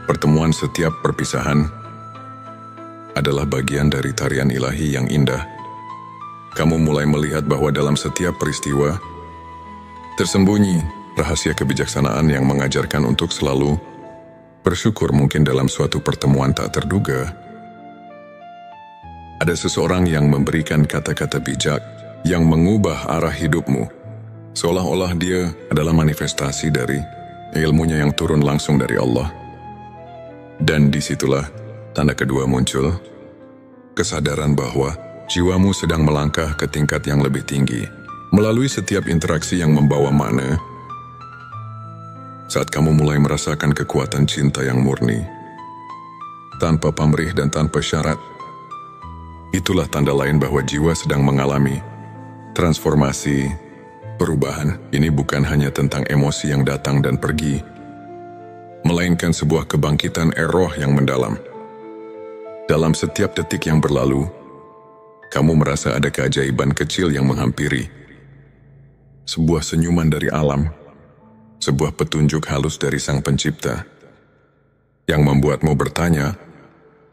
pertemuan, setiap perpisahan adalah bagian dari tarian ilahi yang indah. Kamu mulai melihat bahwa dalam setiap peristiwa tersembunyi rahasia kebijaksanaan yang mengajarkan untuk selalu bersyukur. Mungkin dalam suatu pertemuan tak terduga, ada seseorang yang memberikan kata-kata bijak yang mengubah arah hidupmu, seolah-olah dia adalah manifestasi dari ilmunya yang turun langsung dari Allah. Dan disitulah tanda kedua muncul, kesadaran bahwa jiwamu sedang melangkah ke tingkat yang lebih tinggi, melalui setiap interaksi yang membawa makna. Saat kamu mulai merasakan kekuatan cinta yang murni, tanpa pamrih dan tanpa syarat, itulah tanda lain bahwa jiwa sedang mengalami transformasi, perubahan. Ini bukan hanya tentang emosi yang datang dan pergi, melainkan sebuah kebangkitan roh yang mendalam. Dalam setiap detik yang berlalu, kamu merasa ada keajaiban kecil yang menghampiri. Sebuah senyuman dari alam, sebuah petunjuk halus dari Sang Pencipta, yang membuatmu bertanya,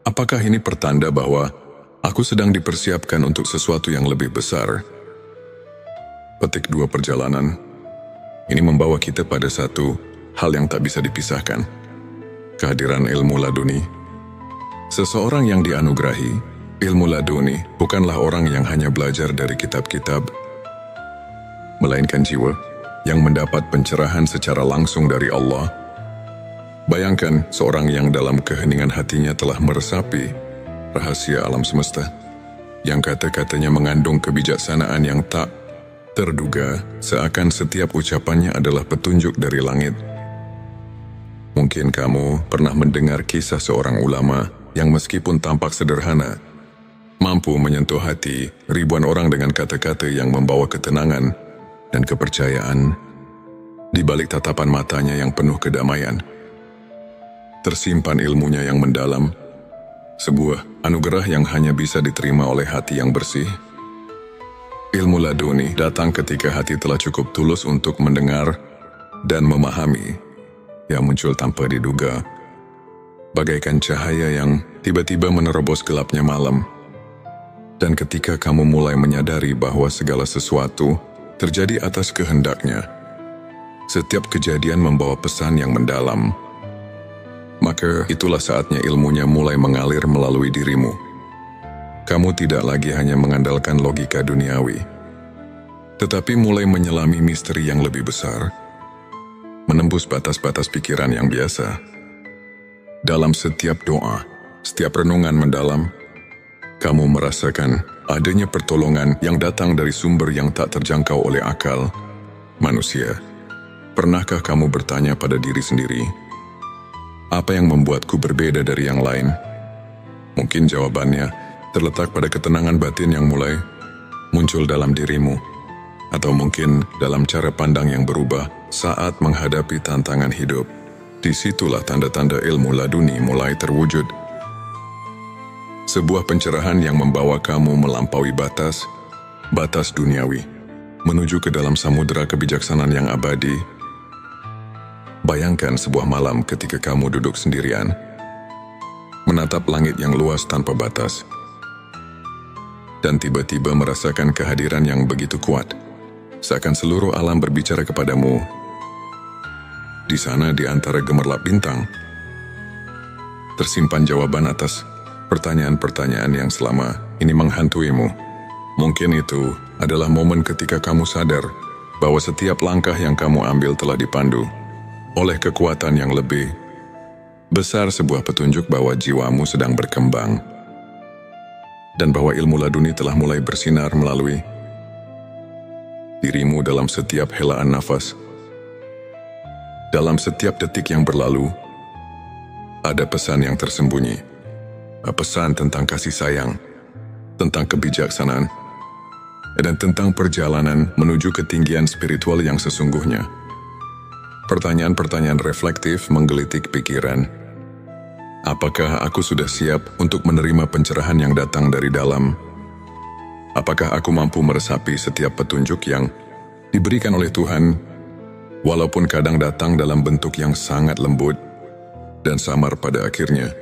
apakah ini pertanda bahwa aku sedang dipersiapkan untuk sesuatu yang lebih besar? petik 2 perjalanan, ini membawa kita pada satu hal yang tak bisa dipisahkan. Kehadiran ilmu laduni. Seseorang yang dianugerahi ilmu laduni bukanlah orang yang hanya belajar dari kitab-kitab, melainkan jiwa yang mendapat pencerahan secara langsung dari Allah. Bayangkan seorang yang dalam keheningan hatinya telah meresapi rahasia alam semesta, yang kata-katanya mengandung kebijaksanaan yang tak terduga, seakan setiap ucapannya adalah petunjuk dari langit. Mungkin kamu pernah mendengar kisah seorang ulama yang meskipun tampak sederhana, mampu menyentuh hati ribuan orang dengan kata-kata yang membawa ketenangan dan kepercayaan. Di balik tatapan matanya yang penuh kedamaian, tersimpan ilmunya yang mendalam, sebuah anugerah yang hanya bisa diterima oleh hati yang bersih. Ilmu laduni datang ketika hati telah cukup tulus untuk mendengar dan memahami, yang muncul tanpa diduga, bagaikan cahaya yang tiba-tiba menerobos gelapnya malam. Dan ketika kamu mulai menyadari bahwa segala sesuatu terjadi atas kehendaknya, setiap kejadian membawa pesan yang mendalam, maka itulah saatnya ilmunya mulai mengalir melalui dirimu. Kamu tidak lagi hanya mengandalkan logika duniawi, tetapi mulai menyelami misteri yang lebih besar, menembus batas-batas pikiran yang biasa. Dalam setiap doa, setiap renungan mendalam, kamu merasakan adanya pertolongan yang datang dari sumber yang tak terjangkau oleh akal manusia. Pernahkah kamu bertanya pada diri sendiri, apa yang membuatku berbeda dari yang lain? Mungkin jawabannya terletak pada ketenangan batin yang mulai muncul dalam dirimu, atau mungkin dalam cara pandang yang berubah saat menghadapi tantangan hidup. Disitulah tanda-tanda ilmu laduni mulai terwujud. Sebuah pencerahan yang membawa kamu melampaui batas duniawi, menuju ke dalam samudera kebijaksanaan yang abadi. Bayangkan sebuah malam ketika kamu duduk sendirian, menatap langit yang luas tanpa batas, dan tiba-tiba merasakan kehadiran yang begitu kuat, seakan seluruh alam berbicara kepadamu. Di sana, di antara gemerlap bintang, tersimpan jawaban atas pertanyaan-pertanyaan yang selama ini menghantuimu. Mungkin itu adalah momen ketika kamu sadar bahwa setiap langkah yang kamu ambil telah dipandu oleh kekuatan yang lebih besar, sebuah petunjuk bahwa jiwamu sedang berkembang, dan bahwa ilmu laduni telah mulai bersinar melalui dirimu dalam setiap helaan nafas. Dalam setiap detik yang berlalu, ada pesan yang tersembunyi, pesan tentang kasih sayang, tentang kebijaksanaan, dan tentang perjalanan menuju ketinggian spiritual yang sesungguhnya. Pertanyaan-pertanyaan reflektif menggelitik pikiran. Apakah aku sudah siap untuk menerima pencerahan yang datang dari dalam? Apakah aku mampu meresapi setiap petunjuk yang diberikan oleh Tuhan, walaupun kadang datang dalam bentuk yang sangat lembut dan samar pada akhirnya?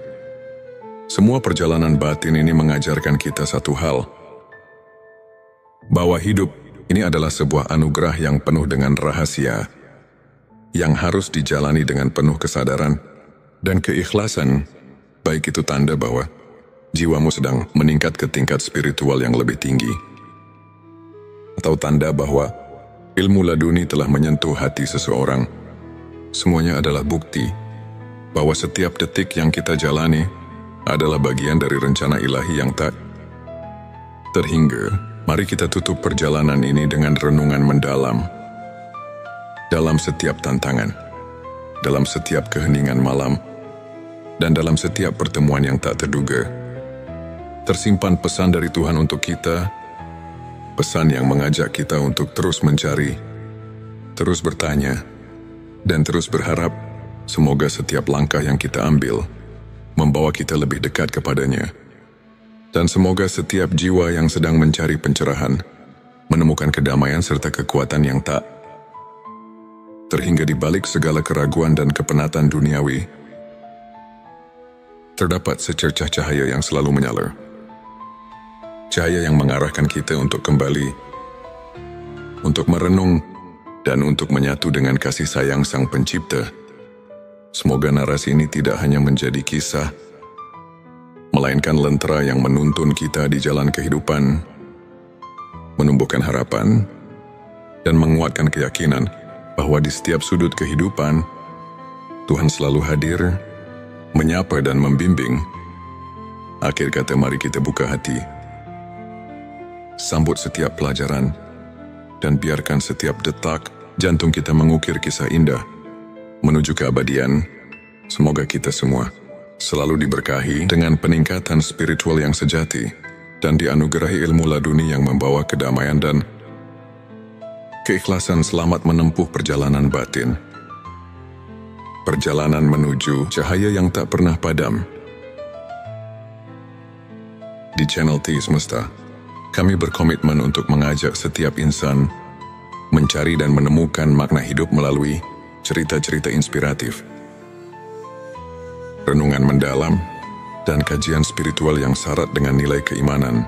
Semua perjalanan batin ini mengajarkan kita satu hal, bahwa hidup ini adalah sebuah anugerah yang penuh dengan rahasia, yang harus dijalani dengan penuh kesadaran dan keikhlasan, baik itu tanda bahwa jiwamu sedang meningkat ke tingkat spiritual yang lebih tinggi, atau tanda bahwa ilmu laduni telah menyentuh hati seseorang. Semuanya adalah bukti bahwa setiap detik yang kita jalani adalah bagian dari rencana ilahi yang tak terhingga. Mari kita tutup perjalanan ini dengan renungan mendalam. Dalam setiap tantangan, dalam setiap keheningan malam, dan dalam setiap pertemuan yang tak terduga, tersimpan pesan dari Tuhan untuk kita, pesan yang mengajak kita untuk terus mencari, terus bertanya, dan terus berharap. Semoga setiap langkah yang kita ambil membawa kita lebih dekat kepadanya. Dan semoga setiap jiwa yang sedang mencari pencerahan menemukan kedamaian serta kekuatan yang tak terhingga di balik segala keraguan dan kepenatan duniawi. Terdapat secercah cahaya yang selalu menyala. Cahaya yang mengarahkan kita untuk kembali untuk merenung, dan untuk menyatu dengan kasih sayang Sang Pencipta. Semoga narasi ini tidak hanya menjadi kisah, melainkan lentera yang menuntun kita di jalan kehidupan, menumbuhkan harapan, dan menguatkan keyakinan bahwa di setiap sudut kehidupan, Tuhan selalu hadir, menyapa dan membimbing. Akhir kata, mari kita buka hati, sambut setiap pelajaran, dan biarkan setiap detak jantung kita mengukir kisah indah menuju keabadian. Semoga kita semua selalu diberkahi dengan peningkatan spiritual yang sejati dan dianugerahi ilmu laduni yang membawa kedamaian dan keikhlasan selamat menempuh perjalanan batin. Perjalanan menuju cahaya yang tak pernah padam. Di channel T Semesta, kami berkomitmen untuk mengajak setiap insan mencari dan menemukan makna hidup melalui cerita-cerita inspiratif, renungan mendalam, dan kajian spiritual yang syarat dengan nilai keimanan.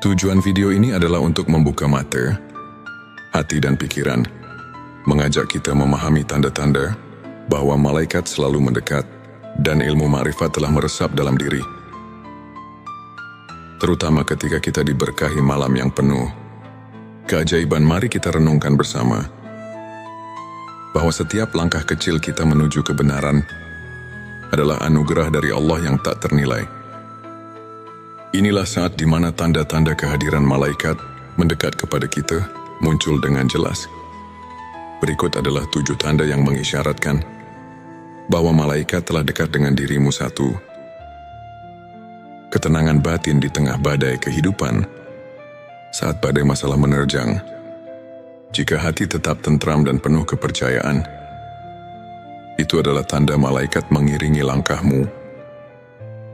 Tujuan video ini adalah untuk membuka mata, hati dan pikiran, mengajak kita memahami tanda-tanda bahwa malaikat selalu mendekat dan ilmu ma'rifat telah meresap dalam diri. Terutama ketika kita diberkahi malam yang penuh keajaiban, mari kita renungkan bersama bahwa setiap langkah kecil kita menuju kebenaran adalah anugerah dari Allah yang tak ternilai. Inilah saat di mana tanda-tanda kehadiran malaikat mendekat kepada kita muncul dengan jelas. Berikut adalah 7 tanda yang mengisyaratkan bahwa malaikat telah dekat dengan dirimu. 1. Ketenangan batin di tengah badai kehidupan. Saat badai masalah menerjang, jika hati tetap tentram dan penuh kepercayaan, itu adalah tanda malaikat mengiringi langkahmu.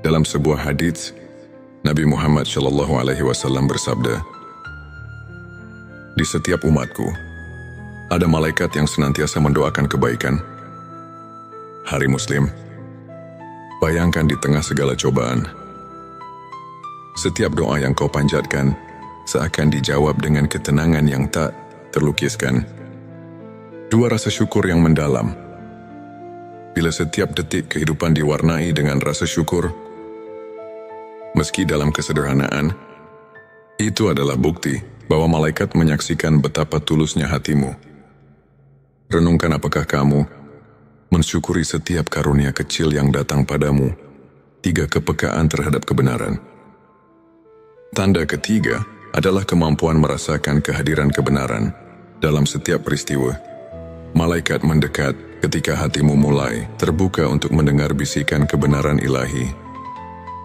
Dalam sebuah hadits, Nabi Muhammad SAW bersabda, "Di setiap umatku, ada malaikat yang senantiasa mendoakan kebaikan." Hari Muslim, bayangkan di tengah segala cobaan, setiap doa yang kau panjatkan seakan dijawab dengan ketenangan yang tak terlukiskan. 2. Rasa syukur yang mendalam. Bila setiap detik kehidupan diwarnai dengan rasa syukur, meski dalam kesederhanaan, itu adalah bukti bahwa malaikat menyaksikan betapa tulusnya hatimu. Renungkan, apakah kamu mensyukuri setiap karunia kecil yang datang padamu? 3. Kepekaan terhadap kebenaran. Tanda ketiga adalah kemampuan merasakan kehadiran kebenaran dalam setiap peristiwa. Malaikat mendekat ketika hatimu mulai terbuka untuk mendengar bisikan kebenaran ilahi.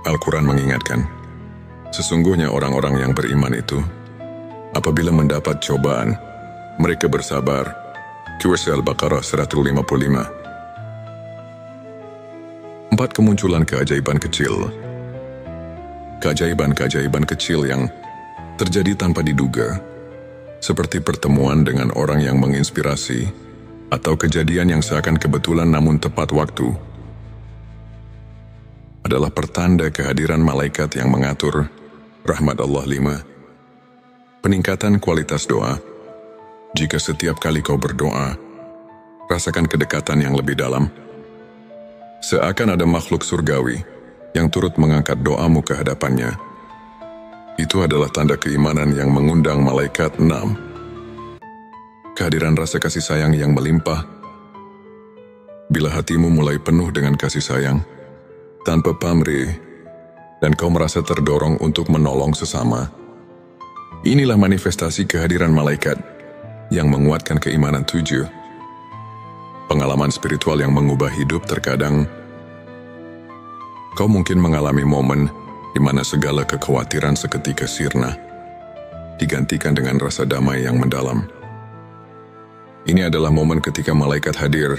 Al-Quran mengingatkan, sesungguhnya orang-orang yang beriman itu, apabila mendapat cobaan, mereka bersabar. Surah Al-Baqarah 155. 4. Kemunculan keajaiban kecil. Keajaiban-keajaiban kecil yang terjadi tanpa diduga, seperti pertemuan dengan orang yang menginspirasi, atau kejadian yang seakan kebetulan namun tepat waktu, adalah pertanda kehadiran malaikat yang mengatur rahmat Allah. 5. Peningkatan kualitas doa. Jika setiap kali kau berdoa, rasakan kedekatan yang lebih dalam, seakan ada makhluk surgawi yang turut mengangkat doamu ke hadapannya. Itu adalah tanda keimanan yang mengundang malaikat. 6. Kehadiran rasa kasih sayang yang melimpah. Bila hatimu mulai penuh dengan kasih sayang, tanpa pamrih, dan kau merasa terdorong untuk menolong sesama, inilah manifestasi kehadiran malaikat yang menguatkan keimanan. 7. Pengalaman spiritual yang mengubah hidup. Terkadang, kau mungkin mengalami momen di mana segala kekhawatiran seketika sirna, digantikan dengan rasa damai yang mendalam. Ini adalah momen ketika malaikat hadir,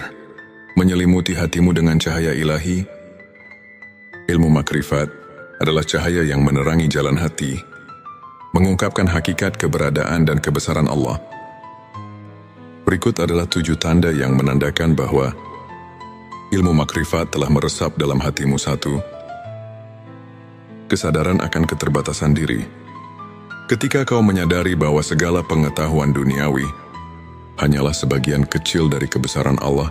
menyelimuti hatimu dengan cahaya ilahi. Ilmu makrifat adalah cahaya yang menerangi jalan hati, mengungkapkan hakikat keberadaan dan kebesaran Allah. Berikut adalah 7 tanda yang menandakan bahwa ilmu makrifat telah meresap dalam hatimu. 1. Kesadaran akan keterbatasan diri. Ketika kau menyadari bahwa segala pengetahuan duniawi hanyalah sebagian kecil dari kebesaran Allah,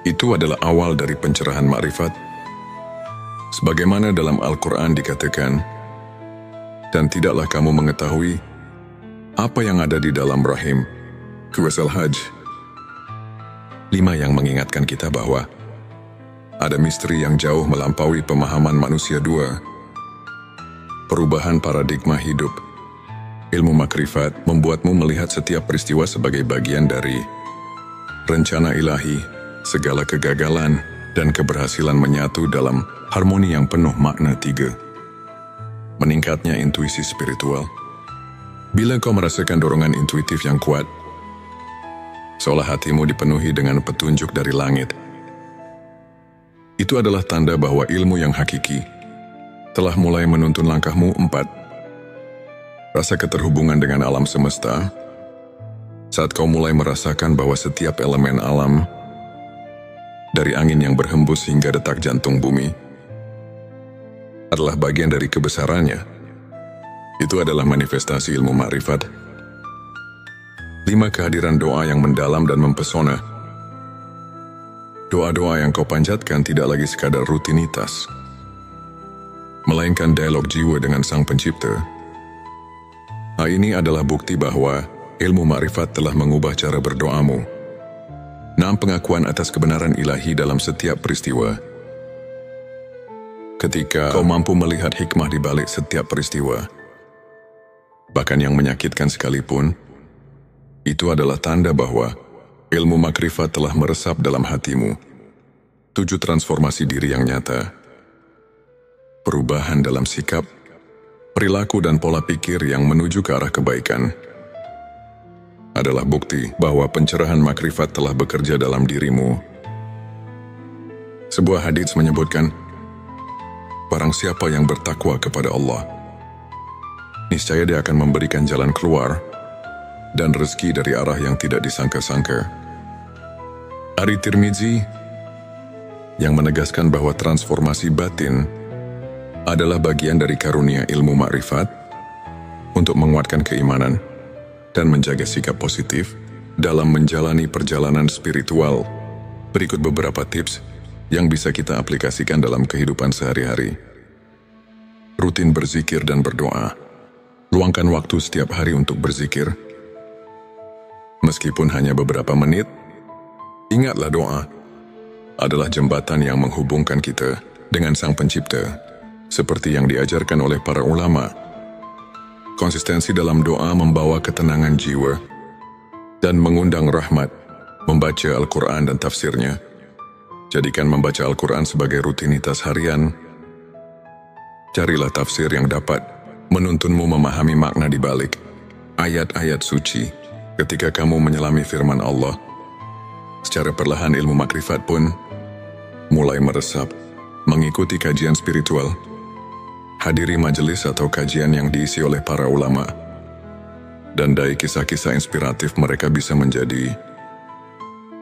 itu adalah awal dari pencerahan makrifat. Sebagaimana dalam Al-Quran dikatakan, dan tidaklah kamu mengetahui apa yang ada di dalam rahim. Surah Al-Hajj 5 yang mengingatkan kita bahwa ada misteri yang jauh melampaui pemahaman manusia. 2. Perubahan paradigma hidup. Ilmu makrifat membuatmu melihat setiap peristiwa sebagai bagian dari rencana ilahi. Segala kegagalan dan keberhasilan menyatu dalam harmoni yang penuh makna. 3. Meningkatnya intuisi spiritual. Bila kau merasakan dorongan intuitif yang kuat, seolah hatimu dipenuhi dengan petunjuk dari langit, itu adalah tanda bahwa ilmu yang hakiki telah mulai menuntun langkahmu. 4. Rasa keterhubungan dengan alam semesta. Saat kau mulai merasakan bahwa setiap elemen alam, dari angin yang berhembus hingga detak jantung bumi, adalah bagian dari kebesarannya, itu adalah manifestasi ilmu makrifat. 5. Kehadiran doa yang mendalam dan mempesona. Doa-doa yang kau panjatkan tidak lagi sekadar rutinitas, melainkan dialog jiwa dengan Sang Pencipta. Hal ini adalah bukti bahwa ilmu makrifat telah mengubah cara berdoamu. 6. Pengakuan atas kebenaran ilahi dalam setiap peristiwa. Ketika kau mampu melihat hikmah di balik setiap peristiwa, bahkan yang menyakitkan sekalipun, itu adalah tanda bahwa ilmu makrifat telah meresap dalam hatimu. 7. Transformasi diri yang nyata. Perubahan dalam sikap, perilaku dan pola pikir yang menuju ke arah kebaikan adalah bukti bahwa pencerahan makrifat telah bekerja dalam dirimu. Sebuah hadits menyebutkan, barang siapa yang bertakwa kepada Allah, niscaya dia akan memberikan jalan keluar dan rezeki dari arah yang tidak disangka-sangka. Ari Tirmizi yang menegaskan bahwa transformasi batin adalah bagian dari karunia ilmu makrifat untuk menguatkan keimanan dan menjaga sikap positif dalam menjalani perjalanan spiritual. Berikut beberapa tips yang bisa kita aplikasikan dalam kehidupan sehari-hari. Rutin berzikir dan berdoa. Luangkan waktu setiap hari untuk berzikir. Meskipun hanya beberapa menit, ingatlah doa adalah jembatan yang menghubungkan kita dengan Sang Pencipta, seperti yang diajarkan oleh para ulama. Konsistensi dalam doa membawa ketenangan jiwa dan mengundang rahmat. Membaca Al-Quran dan tafsirnya. Jadikan membaca Al-Quran sebagai rutinitas harian. Carilah tafsir yang dapat menuntunmu memahami makna di balik ayat-ayat suci. Ketika kamu menyelami firman Allah, secara perlahan ilmu makrifat pun mulai meresap. Mengikuti kajian spiritual. Hadiri majelis atau kajian yang diisi oleh para ulama, dan dari kisah-kisah inspiratif mereka bisa menjadi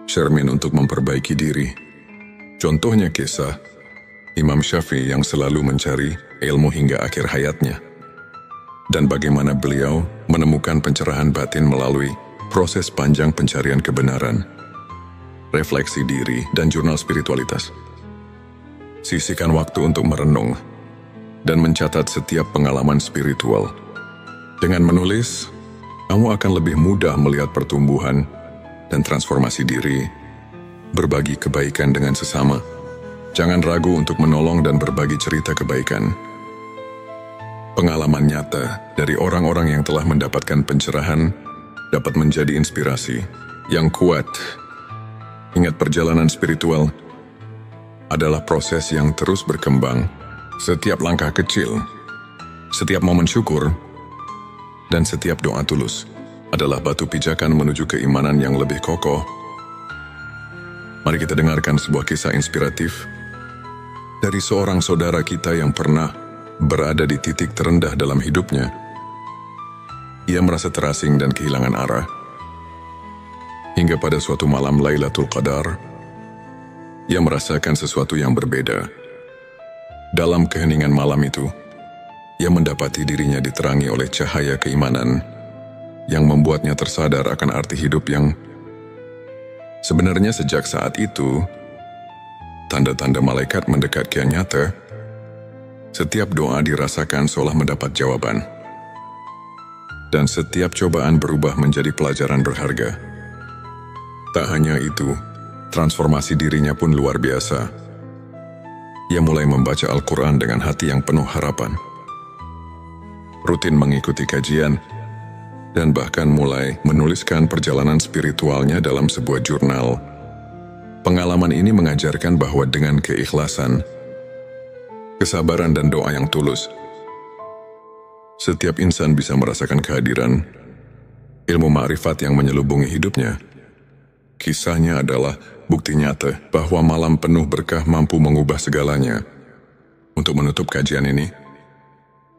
cermin untuk memperbaiki diri. Contohnya kisah Imam Syafi'i yang selalu mencari ilmu hingga akhir hayatnya, dan bagaimana beliau menemukan pencerahan batin melalui proses panjang pencarian kebenaran, refleksi diri, dan jurnal spiritualitas. Sisihkan waktu untuk merenung dan mencatat setiap pengalaman spiritual. Dengan menulis, kamu akan lebih mudah melihat pertumbuhan dan transformasi diri. Berbagi kebaikan dengan sesama. Jangan ragu untuk menolong dan berbagi cerita kebaikan. Pengalaman nyata dari orang-orang yang telah mendapatkan pencerahan dapat menjadi inspirasi yang kuat. Ingat, perjalanan spiritual adalah proses yang terus berkembang. Setiap langkah kecil, setiap momen syukur, dan setiap doa tulus adalah batu pijakan menuju keimanan yang lebih kokoh. Mari kita dengarkan sebuah kisah inspiratif dari seorang saudara kita yang pernah berada di titik terendah dalam hidupnya. Ia merasa terasing dan kehilangan arah. Hingga pada suatu malam Lailatul Qadar, ia merasakan sesuatu yang berbeda. Dalam keheningan malam itu, ia mendapati dirinya diterangi oleh cahaya keimanan yang membuatnya tersadar akan arti hidup yang sebenarnya sejak saat itu, tanda-tanda malaikat mendekat kian nyata. Setiap doa dirasakan seolah mendapat jawaban. Dan setiap cobaan berubah menjadi pelajaran berharga. Tak hanya itu, transformasi dirinya pun luar biasa. Ia mulai membaca Al-Quran dengan hati yang penuh harapan. Rutin mengikuti kajian, dan bahkan mulai menuliskan perjalanan spiritualnya dalam sebuah jurnal. Pengalaman ini mengajarkan bahwa dengan keikhlasan, kesabaran dan doa yang tulus, setiap insan bisa merasakan kehadiran ilmu ma'rifat yang menyelubungi hidupnya. Kisahnya adalah bukti nyata bahwa malam penuh berkah mampu mengubah segalanya. Untuk menutup kajian ini,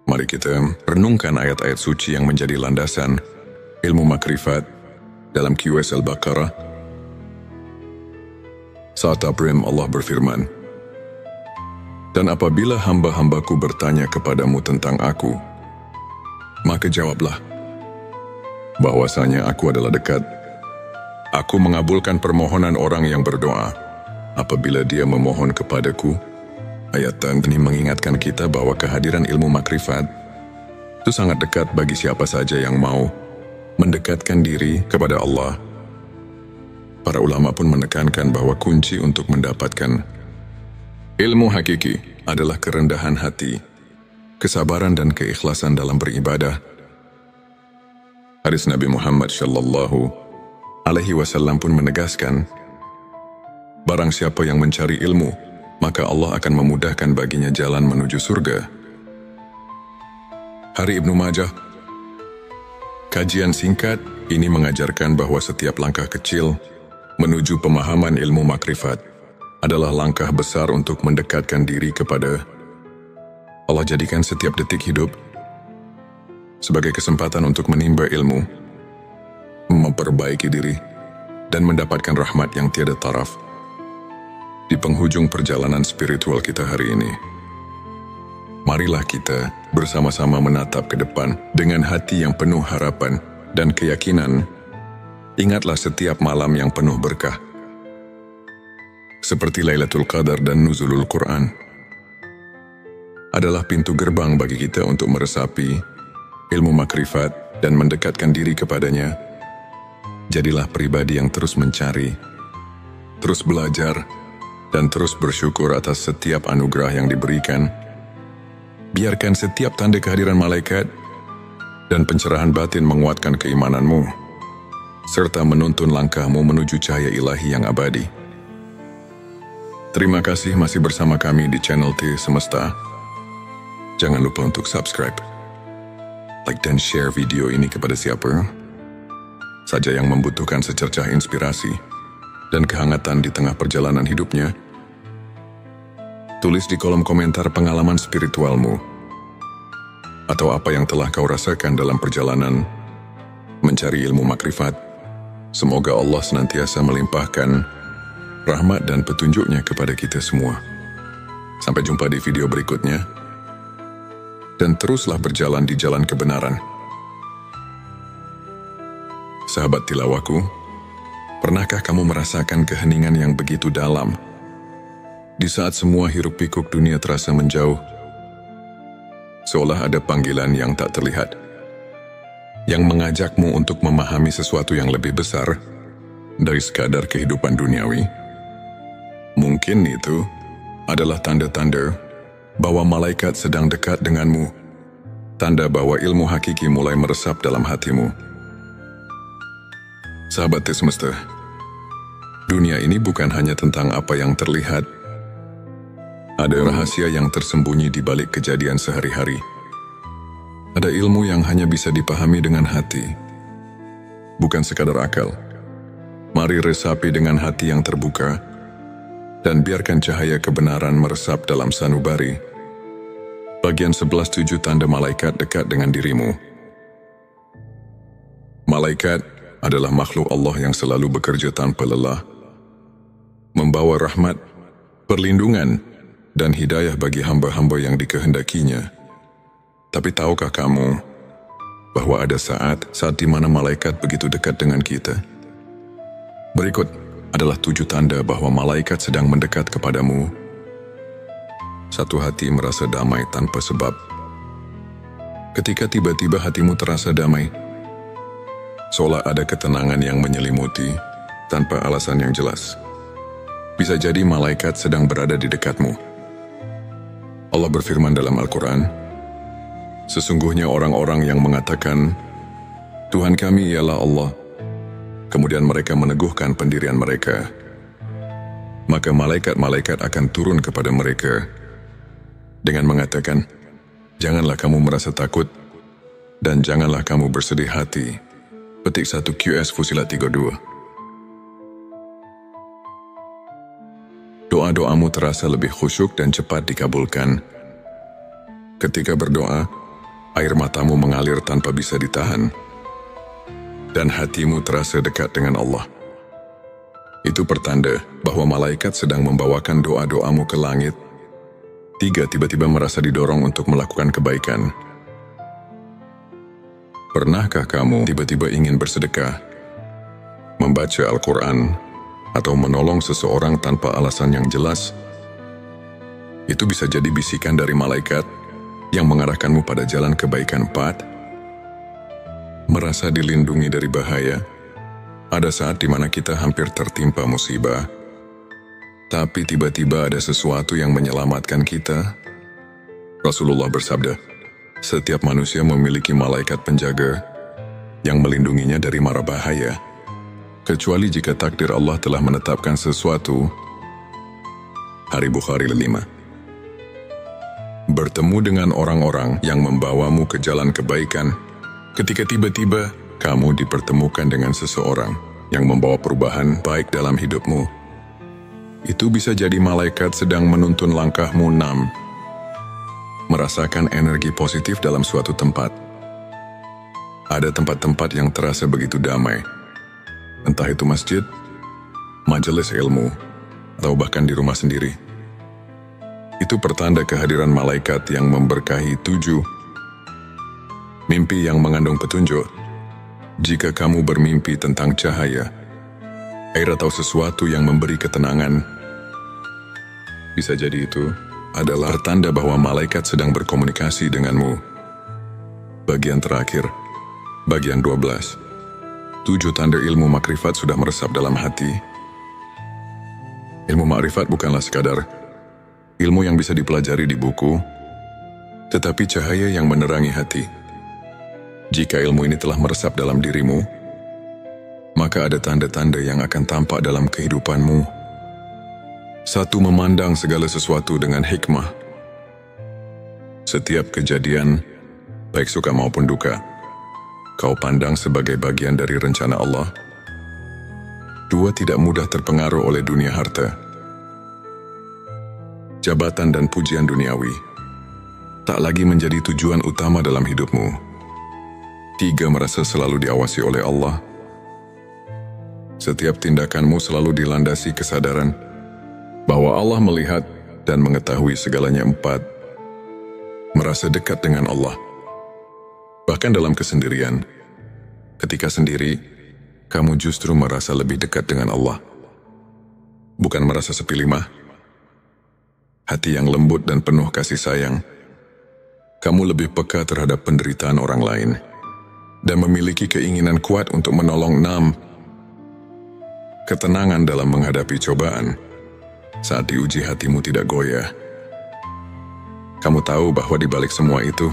mari kita renungkan ayat-ayat suci yang menjadi landasan ilmu makrifat dalam QS Al-Baqarah. Saat Abrim Allah berfirman, "Dan apabila hamba-hambaku bertanya kepadamu tentang aku, maka jawablah, bahwasanya aku adalah dekat. Aku mengabulkan permohonan orang yang berdoa apabila dia memohon kepadaku." Ayat ini mengingatkan kita bahwa kehadiran ilmu makrifat itu sangat dekat bagi siapa saja yang mau mendekatkan diri kepada Allah. Para ulama pun menekankan bahwa kunci untuk mendapatkan ilmu hakiki adalah kerendahan hati, kesabaran dan keikhlasan dalam beribadah. Hadis Nabi Muhammad Shallallahu Alaihi Wasallam pun menegaskan, barang siapa yang mencari ilmu, maka Allah akan memudahkan baginya jalan menuju surga. Hari Ibnu Majah. Kajian singkat ini mengajarkan bahwa setiap langkah kecil menuju pemahaman ilmu makrifat adalah langkah besar untuk mendekatkan diri kepada Allah. Jadikan setiap detik hidup sebagai kesempatan untuk menimba ilmu, memperbaiki diri, dan mendapatkan rahmat yang tiada taraf. Di penghujung perjalanan spiritual kita hari ini, marilah kita bersama-sama menatap ke depan dengan hati yang penuh harapan dan keyakinan. Ingatlah setiap malam yang penuh berkah, seperti Lailatul Qadar dan Nuzulul Quran, adalah pintu gerbang bagi kita untuk meresapi ilmu makrifat dan mendekatkan diri kepadanya. Jadilah pribadi yang terus mencari, terus belajar, dan terus bersyukur atas setiap anugerah yang diberikan. Biarkan setiap tanda kehadiran malaikat dan pencerahan batin menguatkan keimananmu, serta menuntun langkahmu menuju cahaya ilahi yang abadi. Terima kasih masih bersama kami di channel T Semesta. Jangan lupa untuk subscribe, like dan share video ini kepada siapa saja yang membutuhkan secercah inspirasi dan kehangatan di tengah perjalanan hidupnya. Tulis di kolom komentar pengalaman spiritualmu atau apa yang telah kau rasakan dalam perjalanan mencari ilmu makrifat. Semoga Allah senantiasa melimpahkan rahmat dan petunjuknya kepada kita semua. Sampai jumpa di video berikutnya, dan teruslah berjalan di jalan kebenaran. Sahabat tilawaku, pernahkah kamu merasakan keheningan yang begitu dalam di saat semua hiruk-pikuk dunia terasa menjauh? Seolah ada panggilan yang tak terlihat, yang mengajakmu untuk memahami sesuatu yang lebih besar dari sekadar kehidupan duniawi. Mungkin itu adalah tanda-tanda bahwa malaikat sedang dekat denganmu, tanda bahwa ilmu hakiki mulai meresap dalam hatimu. Sahabat Semesta, dunia ini bukan hanya tentang apa yang terlihat. Ada rahasia yang tersembunyi di balik kejadian sehari-hari. Ada ilmu yang hanya bisa dipahami dengan hati, bukan sekadar akal. Mari resapi dengan hati yang terbuka, dan biarkan cahaya kebenaran meresap dalam sanubari. Bagian 11.7 tanda malaikat dekat dengan dirimu. Malaikat adalah makhluk Allah yang selalu bekerja tanpa lelah, membawa rahmat, perlindungan, dan hidayah bagi hamba-hamba yang dikehendakinya. Tapi tahukah kamu bahwa ada saat di mana malaikat begitu dekat dengan kita? Berikut adalah 7 tanda bahwa malaikat sedang mendekat kepadamu. 1. Hati merasa damai tanpa sebab. Ketika tiba-tiba hatimu terasa damai, seolah ada ketenangan yang menyelimuti tanpa alasan yang jelas. Bisa jadi malaikat sedang berada di dekatmu. Allah berfirman dalam Al-Quran, sesungguhnya orang-orang yang mengatakan, Tuhan kami ialah Allah, kemudian mereka meneguhkan pendirian mereka, maka malaikat-malaikat akan turun kepada mereka dengan mengatakan, janganlah kamu merasa takut dan janganlah kamu bersedih hati. Petik 1 QS Fusilat 32. Doa-doamu terasa lebih khusyuk dan cepat dikabulkan. Ketika berdoa, air matamu mengalir tanpa bisa ditahan, dan hatimu terasa dekat dengan Allah. Itu pertanda bahwa malaikat sedang membawakan doa-doamu ke langit. 3. Tiba-tiba merasa didorong untuk melakukan kebaikan. Pernahkah kamu tiba-tiba ingin bersedekah, membaca Al-Quran, atau menolong seseorang tanpa alasan yang jelas? Itu bisa jadi bisikan dari malaikat yang mengarahkanmu pada jalan kebaikan. 4. Merasa dilindungi dari bahaya. Ada saat di mana kita hampir tertimpa musibah, tapi tiba-tiba ada sesuatu yang menyelamatkan kita. Rasulullah bersabda, setiap manusia memiliki malaikat penjaga yang melindunginya dari mara bahaya, kecuali jika takdir Allah telah menetapkan sesuatu. Hari Bukhari 5. Bertemu dengan orang-orang yang membawamu ke jalan kebaikan. Ketika tiba-tiba kamu dipertemukan dengan seseorang yang membawa perubahan baik dalam hidupmu, itu bisa jadi malaikat sedang menuntun langkahmu. 6. Merasakan energi positif dalam suatu tempat. Ada tempat-tempat yang terasa begitu damai, entah itu masjid, majelis ilmu, atau bahkan di rumah sendiri. Itu pertanda kehadiran malaikat yang memberkahi. 7. Mimpi yang mengandung petunjuk. Jika kamu bermimpi tentang cahaya, air atau sesuatu yang memberi ketenangan, bisa jadi itu adalah tanda bahwa malaikat sedang berkomunikasi denganmu. Bagian terakhir, bagian 12. 7 tanda ilmu makrifat sudah meresap dalam hati. Ilmu makrifat bukanlah sekadar ilmu yang bisa dipelajari di buku, tetapi cahaya yang menerangi hati. Jika ilmu ini telah meresap dalam dirimu, maka ada tanda-tanda yang akan tampak dalam kehidupanmu. 1. Memandang segala sesuatu dengan hikmah. Setiap kejadian, baik suka maupun duka, kau pandang sebagai bagian dari rencana Allah. 2. Tidak mudah terpengaruh oleh dunia harta, jabatan dan pujian duniawi. Tak lagi menjadi tujuan utama dalam hidupmu. 3. Merasa selalu diawasi oleh Allah. Setiap tindakanmu selalu dilandasi kesadaran bahwa Allah melihat dan mengetahui segalanya. 4. Merasa dekat dengan Allah. Bahkan dalam kesendirian, ketika sendiri, kamu justru merasa lebih dekat dengan Allah. Bukan merasa sepi limah. Hati yang lembut dan penuh kasih sayang. Kamu lebih peka terhadap penderitaan orang lain dan memiliki keinginan kuat untuk menolong. 6. Ketenangan dalam menghadapi cobaan. Saat diuji hatimu tidak goyah. Kamu tahu bahwa di balik semua itu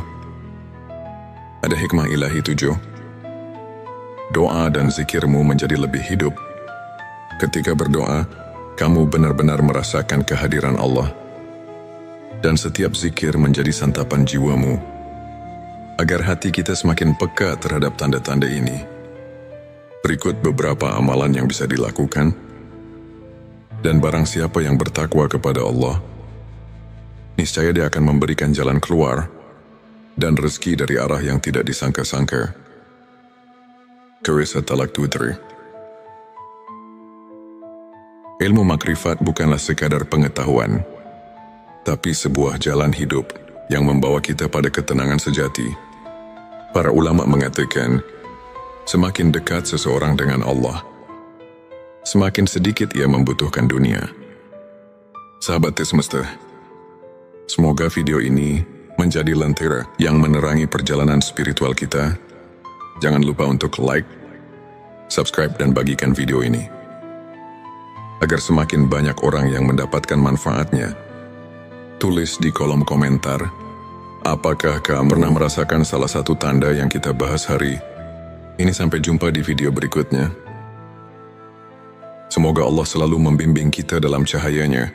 ada hikmah ilahi. 7. Doa dan zikirmu menjadi lebih hidup. Ketika berdoa, kamu benar-benar merasakan kehadiran Allah, dan setiap zikir menjadi santapan jiwamu. Agar hati kita semakin peka terhadap tanda-tanda ini, berikut beberapa amalan yang bisa dilakukan. Dan barang siapa yang bertakwa kepada Allah, niscaya dia akan memberikan jalan keluar dan rezeki dari arah yang tidak disangka-sangka. Kisah Talak 23. Ilmu makrifat bukanlah sekadar pengetahuan, tapi sebuah jalan hidup yang membawa kita pada ketenangan sejati. Para ulama mengatakan, semakin dekat seseorang dengan Allah, semakin sedikit ia membutuhkan dunia. Sahabat Semesta, semoga video ini menjadi lentera yang menerangi perjalanan spiritual kita. Jangan lupa untuk like, subscribe, dan bagikan video ini, agar semakin banyak orang yang mendapatkan manfaatnya. Tulis di kolom komentar, apakah kamu pernah merasakan salah satu tanda yang kita bahas hari ini. Sampai jumpa di video berikutnya. Semoga Allah selalu membimbing kita dalam cahayanya,